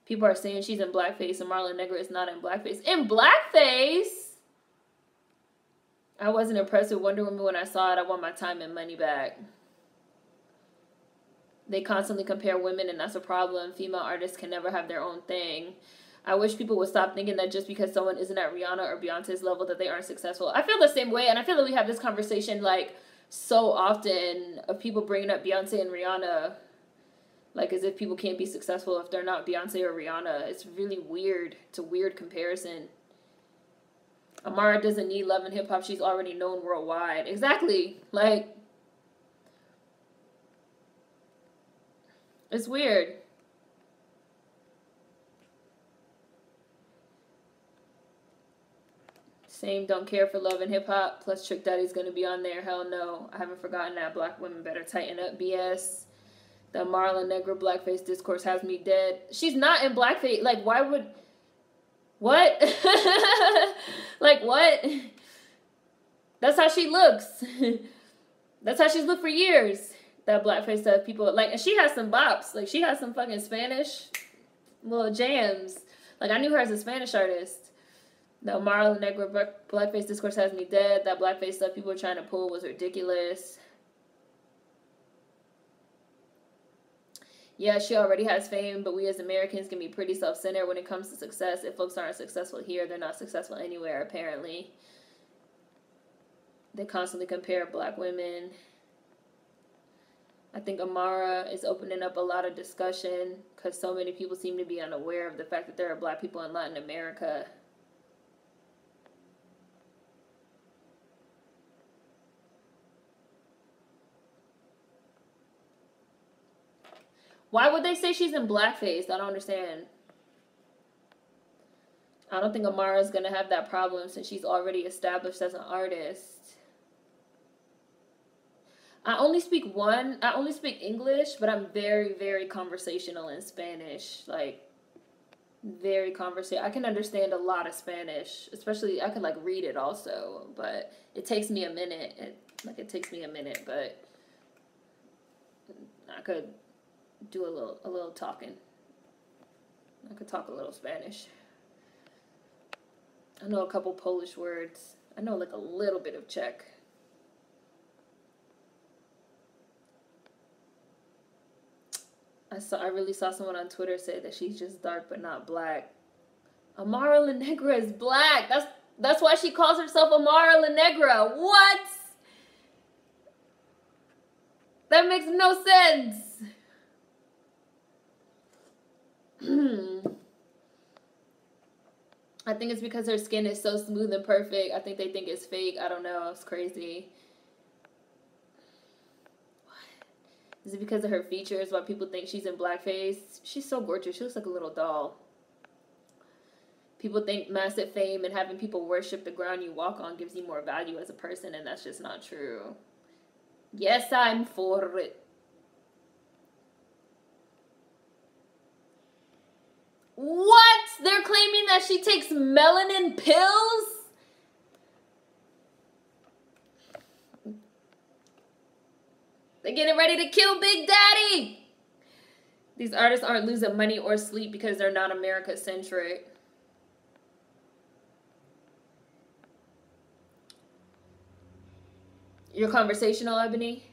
People are saying she's in blackface and Marla Negra is not in blackface. In blackface? I wasn't impressed with Wonder Woman when I saw it. I want my time and money back. They constantly compare women, and that's a problem. Female artists can never have their own thing. I wish people would stop thinking that just because someone isn't at Rihanna or Beyonce's level that they aren't successful. I feel the same way, and I feel that we have this conversation, like, so often of people bringing up Beyonce and Rihanna, like, as if people can't be successful if they're not Beyonce or Rihanna. It's really weird. It's a weird comparison. Amara doesn't need Love and Hip Hop. She's already known worldwide. Exactly. Like, it's weird. Same, don't care for Love and Hip Hop. Plus Trick Daddy's gonna be on there. Hell no. I haven't forgotten that. Black women better tighten up. BS. The Marla Negra blackface discourse has me dead. She's not in blackface. Like, why would... What? Like, what? That's how she looks. That's how she's looked for years. That blackface stuff, people like, and she has some bops. Like, she has some fucking Spanish little jams. Like, I knew her as a Spanish artist. The Marla Negra blackface discourse has me dead. That blackface stuff people were trying to pull was ridiculous. Yeah, she already has fame, but we as Americans can be pretty self-centered when it comes to success. If folks aren't successful here, they're not successful anywhere, apparently. They constantly compare black women. I think Amara is opening up a lot of discussion because so many people seem to be unaware of the fact that there are black people in Latin America. Why would they say she's in blackface? I don't understand. I don't think Amara's going to have that problem since she's already established as an artist. I only speak English, but I'm very, very conversational in Spanish. Like, very conversational. I can understand a lot of Spanish, especially I can, like, read it also, but it takes me a minute. It takes me a minute, but I could do a little talking. I could talk a little Spanish. I know a couple Polish words. I know, like, a little bit of Czech. I really saw someone on Twitter say that she's just dark but not black. Amara La Negra is black. That's why she calls herself Amara La Negra. What? That makes no sense. I think it's because her skin is so smooth and perfect. I think they think it's fake. I don't know. It's crazy. Is it because of her features why people think she's in blackface? She's so gorgeous. She looks like a little doll. People think massive fame and having people worship the ground you walk on gives you more value as a person, and that's just not true. Yes, I'm for it. What? They're claiming that she takes melanin pills? They're getting ready to kill Big Daddy. These artists aren't losing money or sleep because they're not America-centric. You're conversational, Ebony?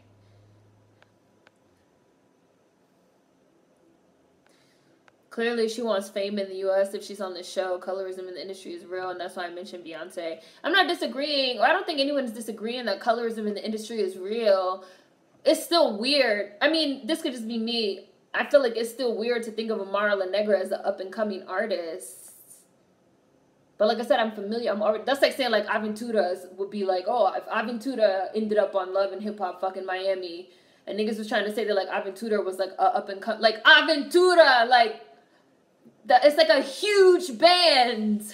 Clearly, she wants fame in the U.S. if she's on the show. Colorism in the industry is real, and that's why I mentioned Beyonce. I'm not disagreeing, or I don't think anyone's disagreeing that colorism in the industry is real. It's still weird. I mean, this could just be me. I feel like it's still weird to think of Amara La Negra as an up-and-coming artist. But like I said, I'm familiar. That's like saying like Aventuras would be like, oh, if Aventura ended up on Love and Hip Hop fucking Miami, and niggas was trying to say that like Aventura was like a up-and-coming, like Aventura, like, it's like a huge band.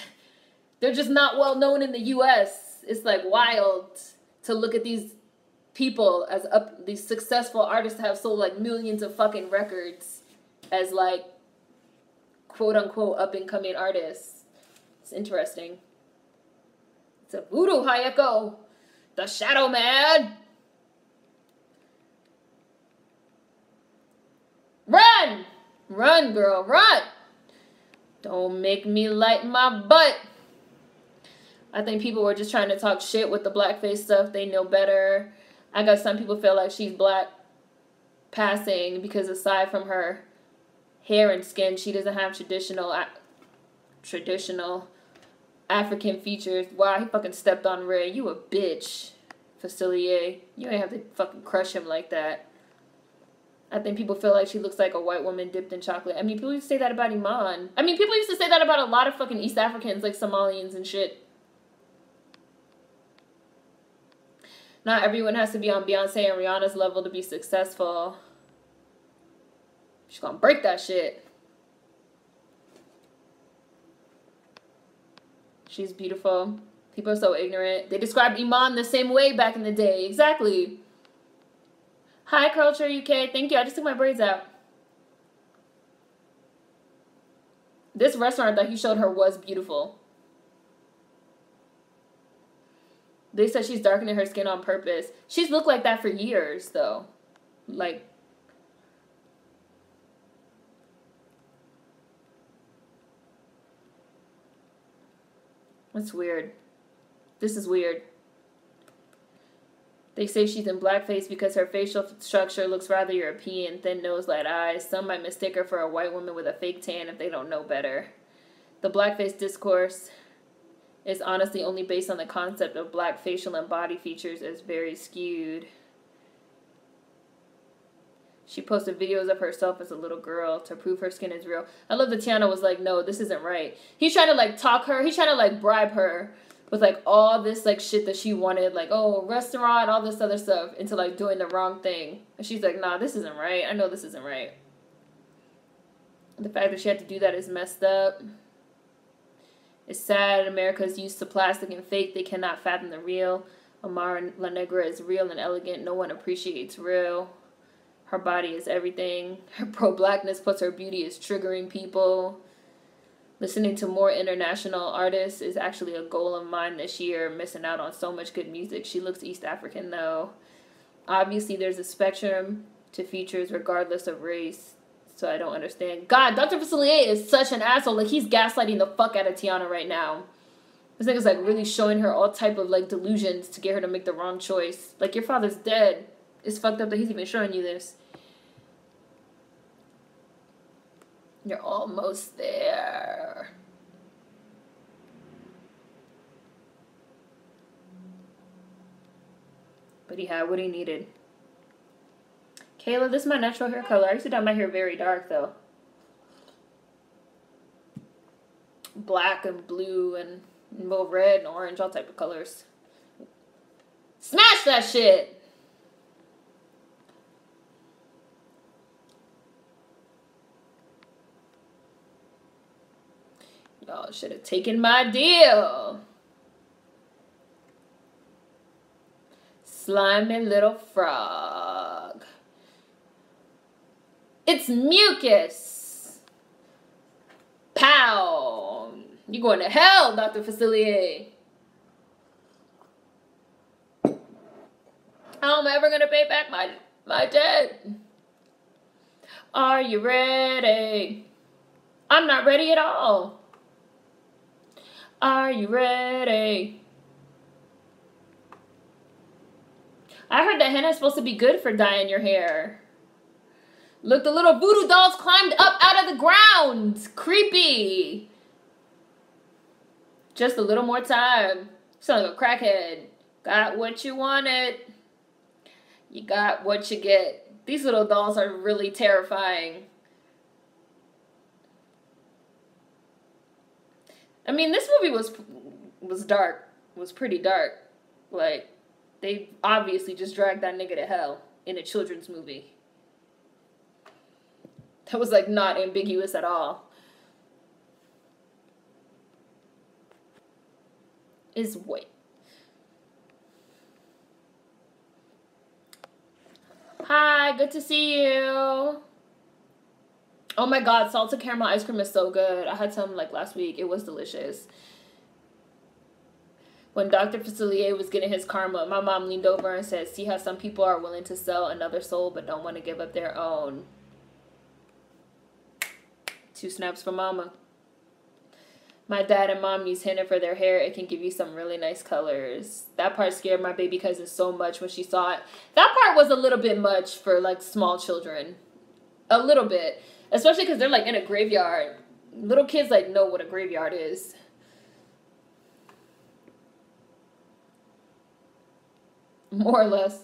They're just not well known in the U.S. It's like wild to look at these people as these successful artists have sold like millions of fucking records as like quote unquote up and coming artists. It's interesting. It's a voodoo Hayako, the Shadow Man. Run, run, girl, run. Don't make me light my butt. I think people were just trying to talk shit with the blackface stuff. They know better. I guess some people feel like she's black passing because aside from her hair and skin, she doesn't have traditional African features. Wow, he fucking stepped on Ray. You a bitch, Facilier. You ain't have to fucking crush him like that. I think people feel like she looks like a white woman dipped in chocolate. I mean, people used to say that about Iman. I mean, people used to say that about a lot of fucking East Africans, like Somalians and shit. Not everyone has to be on Beyonce and Rihanna's level to be successful. She's gonna break that shit. She's beautiful. People are so ignorant. They described Iman the same way back in the day. Exactly. Hi, Culture UK. Thank you. I just took my braids out. This restaurant that he showed her was beautiful. They said she's darkening her skin on purpose. She's looked like that for years, though. Like, that's weird. This is weird. They say she's in blackface because her facial structure looks rather European, thin nose, light eyes. Some might mistake her for a white woman with a fake tan if they don't know better. The blackface discourse is honestly only based on the concept of black facial and body features as very skewed. She posted videos of herself as a little girl to prove her skin is real. I love that Tiana was like, no, this isn't right. He's trying to like talk her. He's trying to like bribe her with like all this like shit that she wanted. Like, oh, restaurant, all this other stuff into like doing the wrong thing. And she's like, nah, this isn't right. I know this isn't right. The fact that she had to do that is messed up. It's sad. America's used to plastic and fake. They cannot fathom the real. Amara La Negra is real and elegant. No one appreciates real. Her body is everything. Her pro-blackness plus her beauty is triggering people. Listening to more international artists is actually a goal of mine this year. Missing out on so much good music. She looks East African though. Obviously there's a spectrum to features regardless of race. So I don't understand. God, Dr. Facilier is such an asshole. Like, he's gaslighting the fuck out of Tiana right now. This nigga's, like, really showing her all type of, like, delusions to get her to make the wrong choice. Like, your father's dead. It's fucked up that he's even showing you this. You're almost there. But he had what he needed. Kayla, this is my natural hair color. I used to dye my hair very dark, though. Black and blue and well, red and orange, all type of colors. Smash that shit! Y'all should have taken my deal. Slimy little frog. It's mucus. Pow. You going to hell, Dr. Facilier. How am I ever going to pay back my debt? Are you ready? I'm not ready at all. Are you ready? I heard that henna is supposed to be good for dyeing your hair. Look, the little voodoo dolls climbed up out of the ground. Creepy. Just a little more time. Sound like a crackhead. Got what you wanted. You got what you get. These little dolls are really terrifying. I mean, this movie was dark. Was pretty dark. Like, they obviously just dragged that nigga to hell in a children's movie. That was, like, not ambiguous at all. Is wait. Hi, good to see you. Oh my god, salted caramel ice cream is so good. I had some, like, last week. It was delicious. When Dr. Facilier was getting his karma, my mom leaned over and said, see how some people are willing to sell another soul but don't want to give up their own. 2 snaps for mama. My dad and mom use henna for their hair. It can give you some really nice colors. That part scared my baby cousin so much when she saw it. That part was a little bit much for, like, small children. A little bit. Especially because they're, like, in a graveyard. Little kids, like, know what a graveyard is. More or less.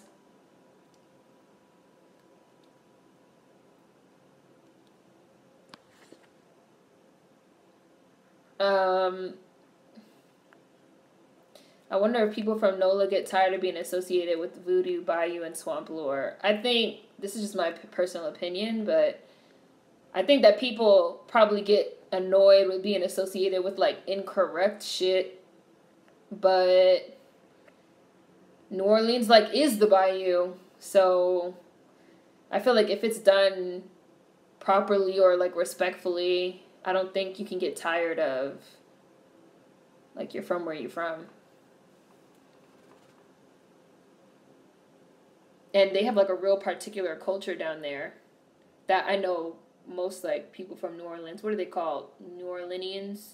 I wonder if people from NOLA get tired of being associated with voodoo, bayou, and swamp lore. I think, this is just my personal opinion, but I think that people probably get annoyed with being associated with, like, incorrect shit. But New Orleans, like, is the bayou. So I feel like if it's done properly or, like, respectfully, I don't think you can get tired of, like, you're from where you're from. And they have, like, a real particular culture down there that I know most, like, people from New Orleans, what are they called? New Orleanians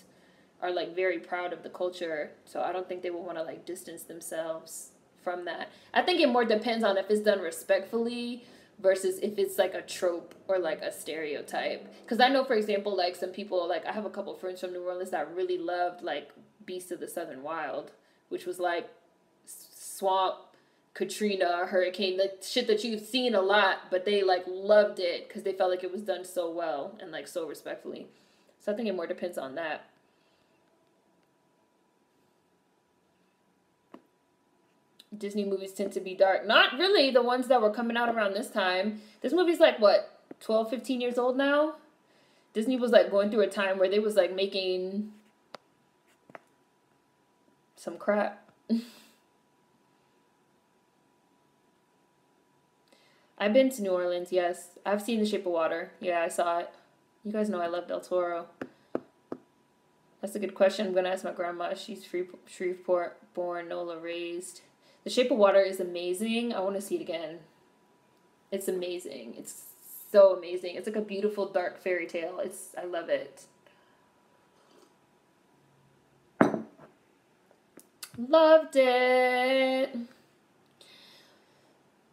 are, like, very proud of the culture. So I don't think they will want to, like, distance themselves from that. I think it more depends on if it's done respectfully versus if it's, like, a trope or, like, a stereotype. Because I know, for example, like, some people, like, I have a couple friends from New Orleans that really loved, like, Beasts of the Southern Wild, which was, like, swamp, Katrina, hurricane, the shit that you've seen a lot, but they, like, loved it because they felt like it was done so well and, like, so respectfully. So I think it more depends on that. Disney movies tend to be dark. Not really the ones that were coming out around this time. This movie's, like, what, 12, 15 years old now? Disney was, like, going through a time where they was, like, making some crap. I've been to New Orleans, yes. I've seen The Shape of Water. Yeah, I saw it. You guys know I love Del Toro. That's a good question. I'm going to ask my grandma. She's Shreveport born, NOLA raised. The Shape of Water is amazing. I want to see it again. It's amazing. It's so amazing. It's like a beautiful dark fairy tale. I love it. Loved it.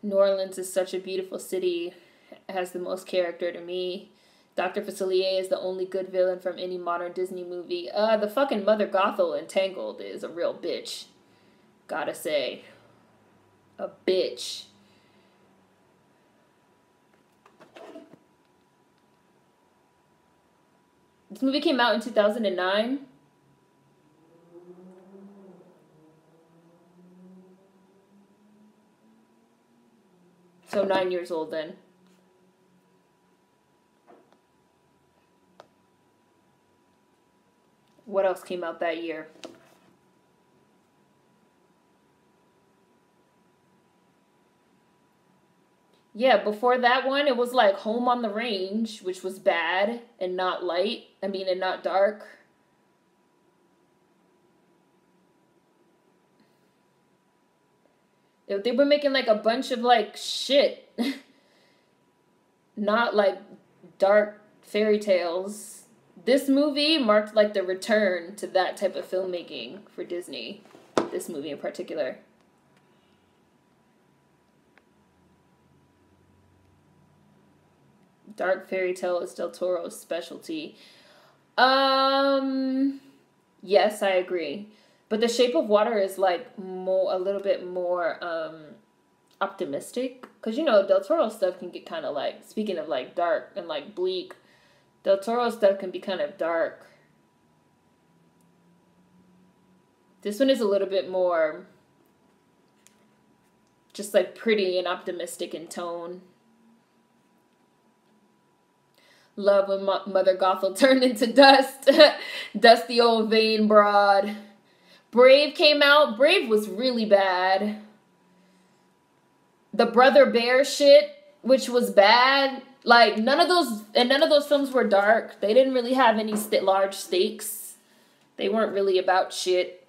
New Orleans is such a beautiful city. It has the most character to me. Dr. Facilier is the only good villain from any modern Disney movie. The fucking Mother Gothel in Tangled is a real bitch. Gotta say. A bitch. This movie came out in 2009. So 9 years old then. What else came out that year? Yeah, before that one, it was like Home on the Range, which was bad and not light. And not dark. They were making like a bunch of like shit. Not like dark fairy tales. This movie marked like the return to that type of filmmaking for Disney. This movie in particular. Dark fairy tale is Del Toro's specialty. Yes, I agree. But The Shape of Water is like a little bit more optimistic, because you know Del Toro stuff can get kind of like, speaking of like dark and like bleak, Del Toro stuff can be kind of dark. This one is a little bit more just like pretty and optimistic in tone. Love when Mother Gothel turned into dust. Dusty old vain broad. Brave came out. Brave was really bad. The Brother Bear shit, which was bad. Like, none of those films were dark. They didn't really have any large stakes. They weren't really about shit.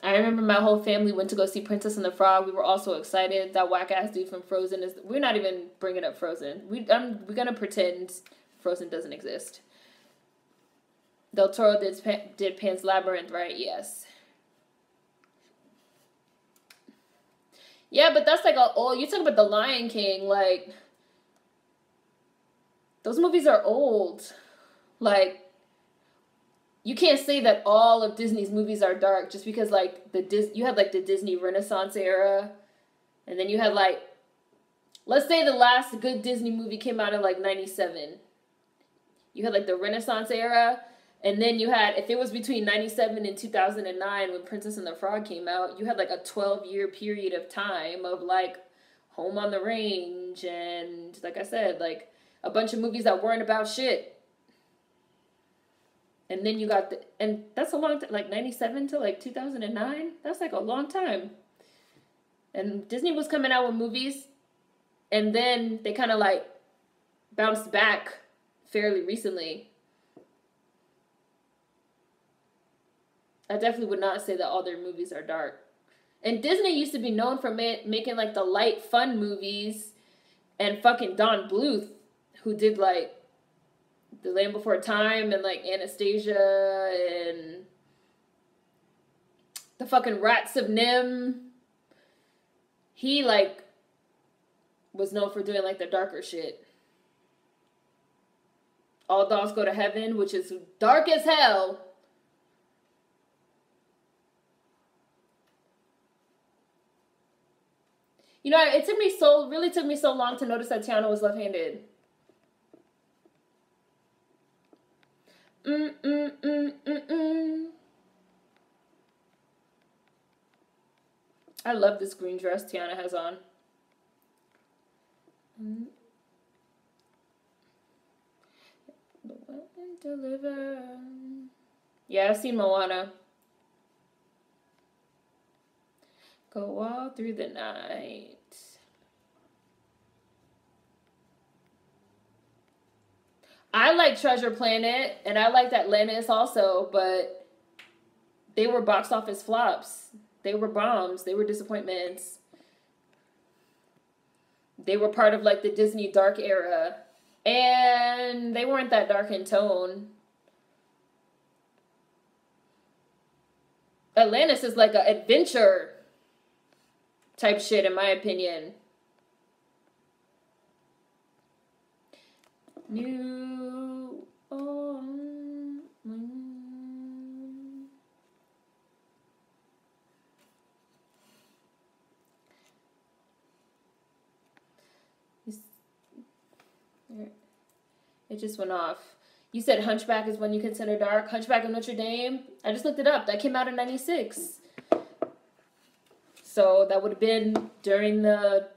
I remember my whole family went to go see Princess and the Frog. We were all so excited. That whack ass dude from Frozen is. We're not even bringing up Frozen. We're gonna pretend Frozen doesn't exist. Del Toro did Pan's Labyrinth, right? Yes. Yeah, but that's like you talk about The Lion King, like those movies are old. Like you can't say that all of Disney's movies are dark just because like you had like the Disney Renaissance era, and then you had like, let's say the last good Disney movie came out in like 97. You had like the Renaissance era, and then you had, if it was between 97 and 2009 when Princess and the Frog came out, you had like a 12-year period of time of like Home on the Range and, like I said, like a bunch of movies that weren't about shit. And then you got and that's a long time, like 97 to like 2009. That's like a long time. And Disney was coming out with movies, and then they kind of like bounced back fairly recently. I definitely would not say that all their movies are dark. And Disney used to be known for making like the light, fun movies, and fucking Don Bluth, who did like The Land Before Time and like Anastasia and the fucking Rats of Nim. He like was known for doing like the darker shit. All Dogs Go to Heaven, which is dark as hell. You know, it really took me so long to notice that Tiana was left-handed. I love this green dress Tiana has on. The weapon deliver. Yeah, I've seen Moana. Go all through the night. I like Treasure Planet, and I liked Atlantis also, but they were box office flops. They were bombs. They were disappointments. They were part of like the Disney dark era, and they weren't that dark in tone. Atlantis is like an adventure type shit, in my opinion. New Orleans. It just went off. You said Hunchback is when you consider dark. Hunchback of Notre Dame. I just looked it up. That came out in 96. So that would have been during the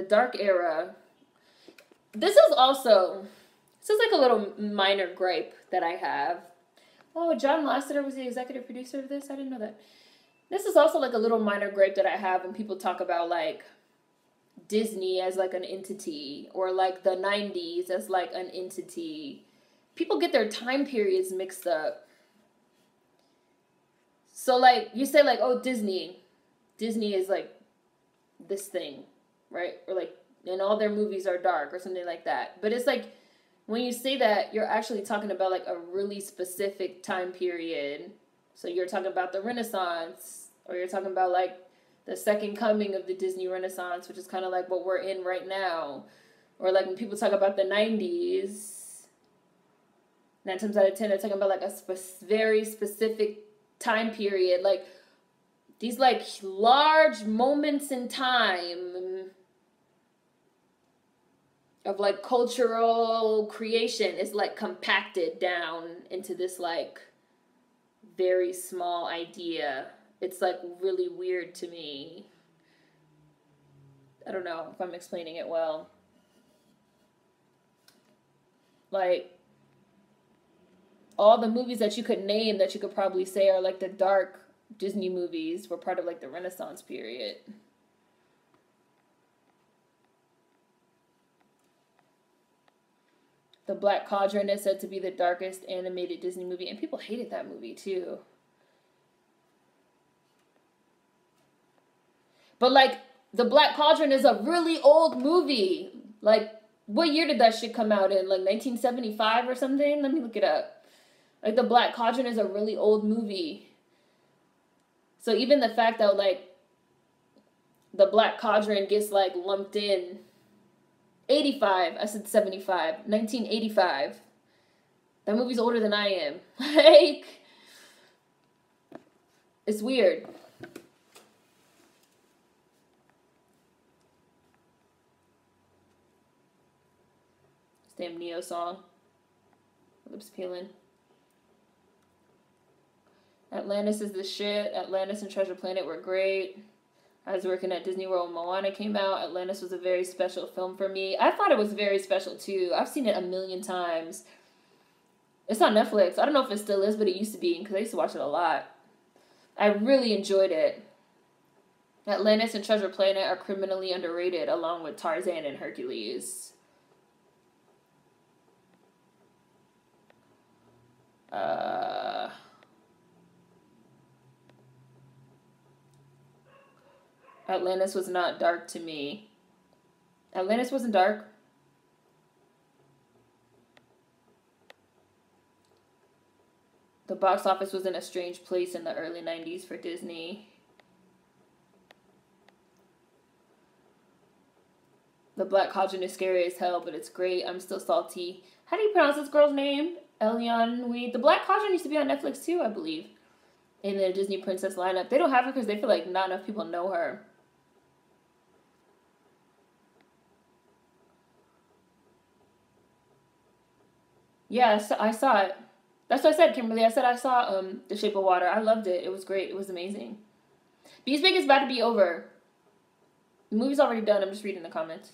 dark era. This is like a little minor gripe that I have. Oh, John Lasseter was the executive producer of this? I didn't know that. This is also like a little minor gripe that I have when people talk about like Disney as like an entity, or like the 90s as like an entity. People get their time periods mixed up. So like you say like, oh, Disney is like this thing, right? Or like, and all their movies are dark or something like that. But it's like, when you say that, you're actually talking about like a really specific time period. So you're talking about the Renaissance, or you're talking about like the second coming of the Disney Renaissance, which is kind of like what we're in right now. Or like when people talk about the 90s, 9 times out of 10, they're talking about like a very specific time period. Like these like large moments in time of like cultural creation is like compacted down into this like very small idea. It's like really weird to me. I don't know if I'm explaining it well. Like all the movies that you could name that you could probably say are like the dark Disney movies were part of like the Renaissance period. The Black Cauldron is said to be the darkest animated Disney movie, and people hated that movie too. But, like, The Black Cauldron is a really old movie. Like, what year did that shit come out in? Like, 1975 or something? Let me look it up. Like, The Black Cauldron is a really old movie. So even the fact that, like, The Black Cauldron gets, like, lumped in. 85. I said 75. 1985. That movie's older than I am. Like, it's weird. Damn Neo song. Lips peeling. Atlantis is the shit. Atlantis and Treasure Planet were great. I was working at Disney World when Moana came out. Atlantis was a very special film for me. I thought it was very special too. I've seen it a million times. It's on Netflix. I don't know if it still is, but it used to be because I used to watch it a lot. I really enjoyed it. Atlantis and Treasure Planet are criminally underrated along with Tarzan and Hercules. Atlantis was not dark to me. Atlantis wasn't dark. The box office was in a strange place in the early 90s for Disney. The Black Cauldron is scary as hell, but it's great. I'm still salty. How do you pronounce this girl's name? Elian Weed. The Black Cauldron used to be on Netflix too, I believe. In the Disney Princess lineup. They don't have her because they feel like not enough people know her. Yeah, I saw it. That's what I said, Kimberly. I said I saw The Shape of Water. I loved it. It was great. It was amazing. Bees Big is about to be over. The movie's already done. I'm just reading the comments.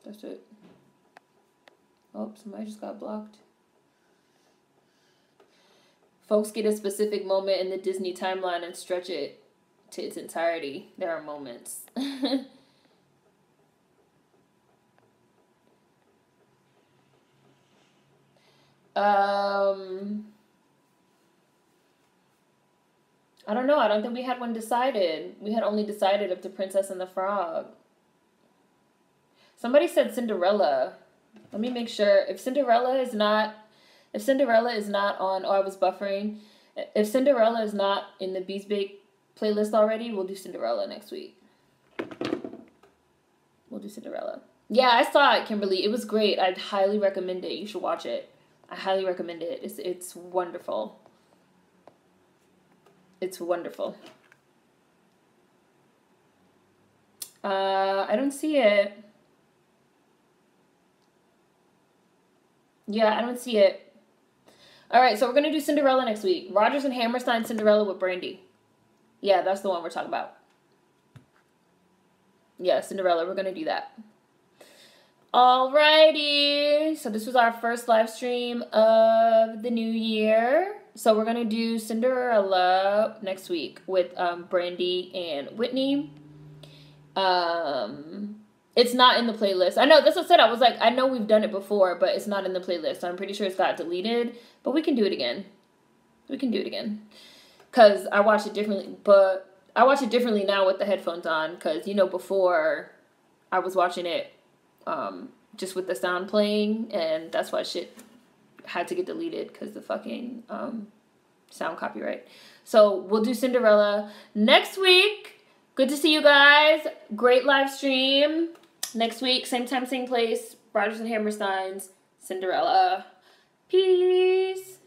That's it. Oh, somebody just got blocked. Folks get a specific moment in the Disney timeline and stretch it to its entirety. There are moments. I don't know. I don't think we had one decided. We had only decided up to Princess and the Frog. Somebody said Cinderella. Let me make sure. If Cinderella is not on, oh, I was buffering. If Cinderella is not in the Bees Bake playlist already, we'll do Cinderella next week. We'll do Cinderella. Yeah, I saw it, Kimberly. It was great. I'd highly recommend it. You should watch it. I highly recommend it. It's wonderful. It's wonderful. I don't see it. Yeah, I don't see it. All right, so we're going to do Cinderella next week. Rodgers and Hammerstein Cinderella with Brandy. Yeah, that's the one we're talking about. Yeah, Cinderella. We're going to do that. Alrighty. So this was our first live stream of the new year. So we're going to do Cinderella next week with Brandy and Whitney. It's not in the playlist. I know, that's what I said. I was like, I know we've done it before, but it's not in the playlist. So I'm pretty sure it's got deleted. But we can do it again. We can do it again. Because I watch it differently. But I watch it differently now with the headphones on. Because, you know, before I was watching it just with the sound playing. And that's why shit had to get deleted. Because the fucking sound copyright. So we'll do Cinderella next week. Good to see you guys. Great live stream. Next week, same time, same place. Rodgers and Hammerstein's Cinderella. Peace.